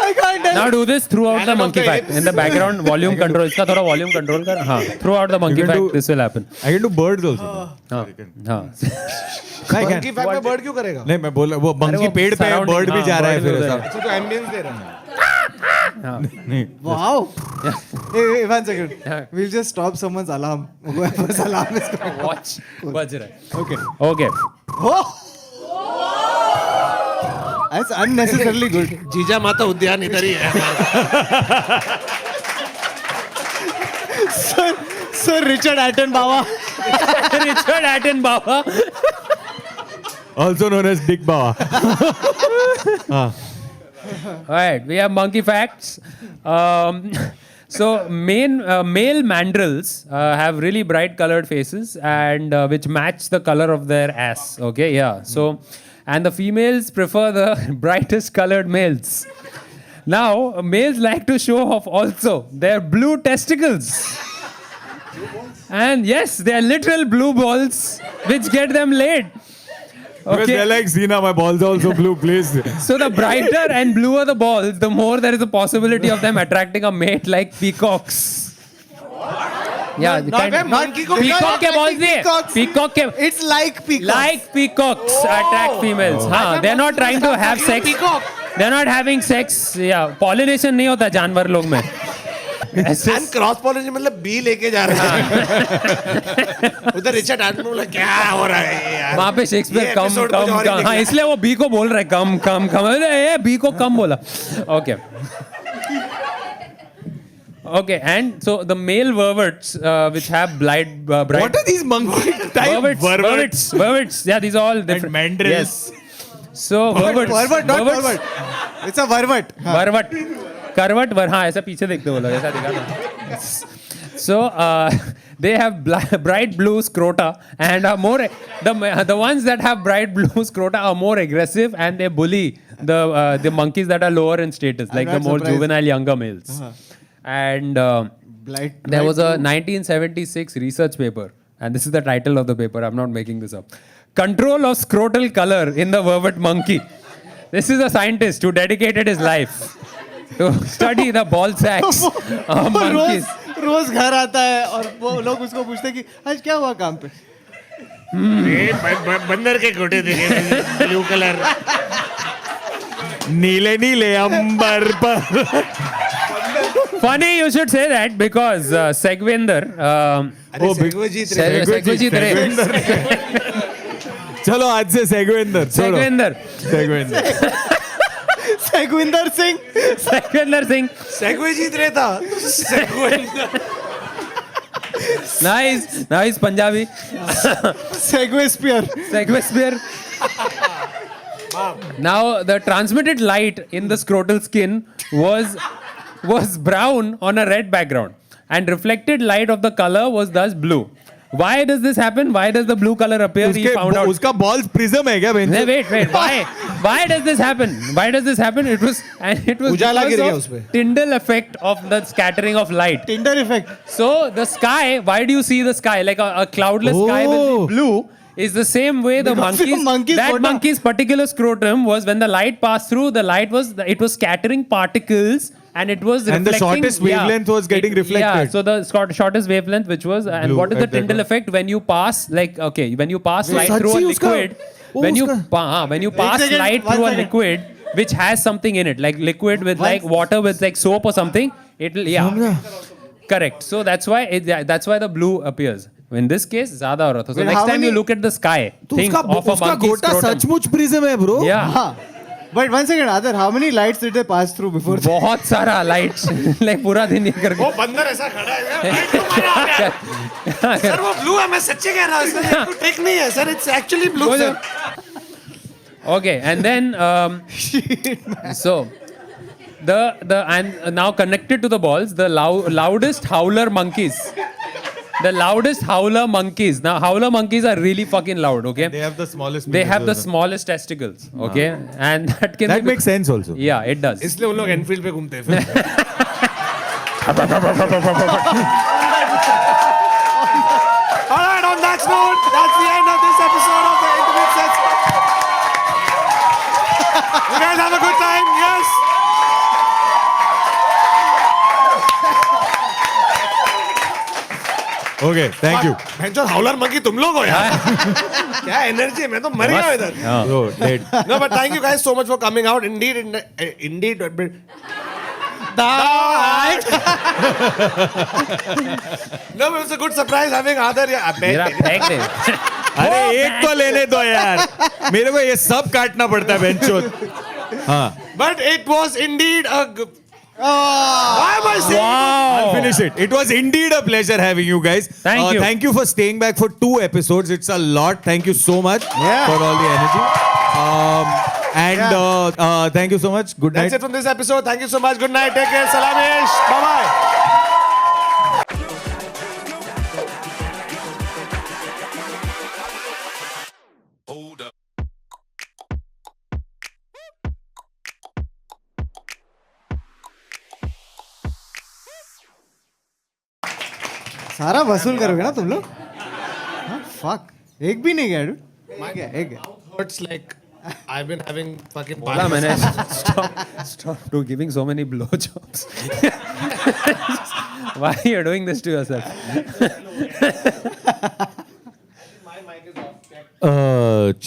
I can't tell. Now do this throughout the Planet of monkey the fact. Apes. In the background, volume control. इसका थोड़ा volume control कर. हाँ. Throughout the monkey You can fact, do- this will happen. I can do birds also. हाँ. हाँ. Monkey fact में bird क्यों करेगा? नहीं मैं बोल वो मंकी वो पेड़ पे है, surrounding- bird भी हाँ, जा रहा है bird भी फिर उधर ऐसा. है. अच्छा तो एम्बियंस दे रहा है. नहीं. Wow. Hey, 1 second. We'll just stop someone's alarm. Whoever's alarm is going. Watch. बज रहा है. Okay. Okay. Oh. That's unnecessarily good. जीजा माता उद्यान इधर ही है. Sir Richard Attenborough. Richard Attenborough. Also known as Dick Bawa. Alright, we have monkey facts. So male mandrills have really bright colored faces and which match the color of their ass. Okay, yeah. So, and the females prefer the brightest colored males. Now, males like to show off also their blue testicles. And yes, they are literal blue balls which get them laid. Because they're like, Zina, my balls are also blue, please. So the brighter and bluer the balls, the more there is a possibility of them attracting a mate like peacocks. Yeah, monkey को peacock के balls नहीं है. peacocks. Peacock के It's like peacock. like peacocks attract females. हाँ, they're not trying to have sex. They're not having sex. Yeah, pollination नहीं होता जानवर लोग में. एंड क्रॉस पॉलिनेशन मतलब बी लेके जा रहा है. उधर रिचर्ड एटनबरो बोला क्या हो रहा है यार. वहाँ पे शेक्सपियर ये कम episode कुछ और ही कम निकला. हाँ इसलिए वो बी को बोल रहे कम कम कम ए बी को कम बोला. Okay. Okay, and so the male vervets which have bright What are these monkey type vervets. Yeah, these are all different. mandrills. Yes. So vervets. Vervet, not vervet. It's a vervet. Vervet. करवट वर हाँ ऐसा पीछे देखते बोला ऐसा दिखा था. So they have bright blue scrota and are more the ones that have bright blue scrota are more aggressive and they bully the monkeys that are lower in status, like the not more surprised. juvenile younger males. And there was a 1976 research paper, and this is the title of the paper. I'm not making this up. Control of scrotal color in the vervet monkey. This is a scientist who dedicated his life to study the ball sacks of monkeys. रोज घर आता है और वो लोग उसको पूछते हैं कि आज क्या हुआ काम पे. बंदर के गोटे देखे ब्लू कलर. नीले नीले अंबर पर. Funny you should say that because Segwinder. अरे सेगवेजीत रे. Segwajit Ray. चलो आज से सेगवेंदर. Segwinder. Segwinder Singh. Segwinder Singh. सेगवेजीत रे था. सेगवेंदर. Nice Punjabi. Shakespeare. Shakespeare. Now the transmitted light in the scrotal skin was brown on a red background, and reflected light of the color was thus blue. Why does this happen? Why does the blue color appear? He found out. उसका balls prism है क्या bench? Wait. Why does this happen? It was उजाला गिर गया because उसपे. of Tyndall effect of the scattering of light. Tinder effect. So the sky, why do you see the sky like a cloudless sky Oh. with blue? Is the same way the Because the monkey's that photo. monkey's particular scrotum was when the light passed through, it was scattering particles and it was And the reflecting. shortest wavelength was getting reflected. Yeah, so the shortest wavelength, which was, and Blue what is the at that Tyndall one. effect when you pass light through a सच्ची उसका- liquid? वो When you उसका- pass second, light 1 through a second. liquid which has something in it, like liquid with like water with like soap or something, it'll correct. So that's why the blue appears. In this case, ज़्यादा हो रहा था. So Well, next how time you many- look at the sky, तो think उसका of a उसका monkey's गोटा scrotum. सचमुच prism है bro. Yeah. हाँ. But one second, Aadar, how many lights did they pass through before? बहुत सारा lights. Like पूरा दिन ये करके. वो बंदर ऐसा खड़ा है light क्यों मारा आपने? सर वो ब्लू है, मैं सच्ची कह रहा हूँ, इसका टेक नहीं है sir, it's actually blue sir. Okay, and then so and now connected to the balls, the loudest howler monkeys. The loudest howler monkeys. Now howler monkeys are really fucking loud. Okay. They have the smallest. They have the smallest testicles. Okay, and that makes sense also. Yeah, it does. इसलिए उन लोग Enfield पे घूमते हैं फिर. Alright, on that note, that's the end of this episode of the Intimate Sets. You guys have a good time, yes? Okay, thank you. भैंचोद howler monkey तुम लोग हो यार. क्या एनर्जी है, मैं तो मर गया इधर. Oh, dead. No, but thank you guys so much for coming out. Indeed. No, but it's a good surprise having Aadar here. मेरा फेंक दे. अरे एक तो लेने दो यार. मेरे को ये सब काटना पड़ता है बेंचोद. हाँ. But it was indeed a. Why am I saying? Wow. I'll finish it. It was indeed a pleasure having you guys. Thank you. Thank you for staying back for 2 episodes. It's a lot. Thank you so much for all the energy. Thank you so much. Good night. That's it from this episode. Thank you so much. Good night. Take care. Salamish. Bye-bye. सारा वसूल करोगे ना तुम लोग? Fuck. एक भी नहीं गया dude. एक गया. Hurts like I've been having fucking. बोला मैंने stop giving so many blowjobs. Why are you doing this to yourself?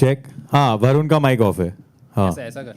Check. हाँ, वरुण का माइक ऑफ है. हाँ. ऐसा कर.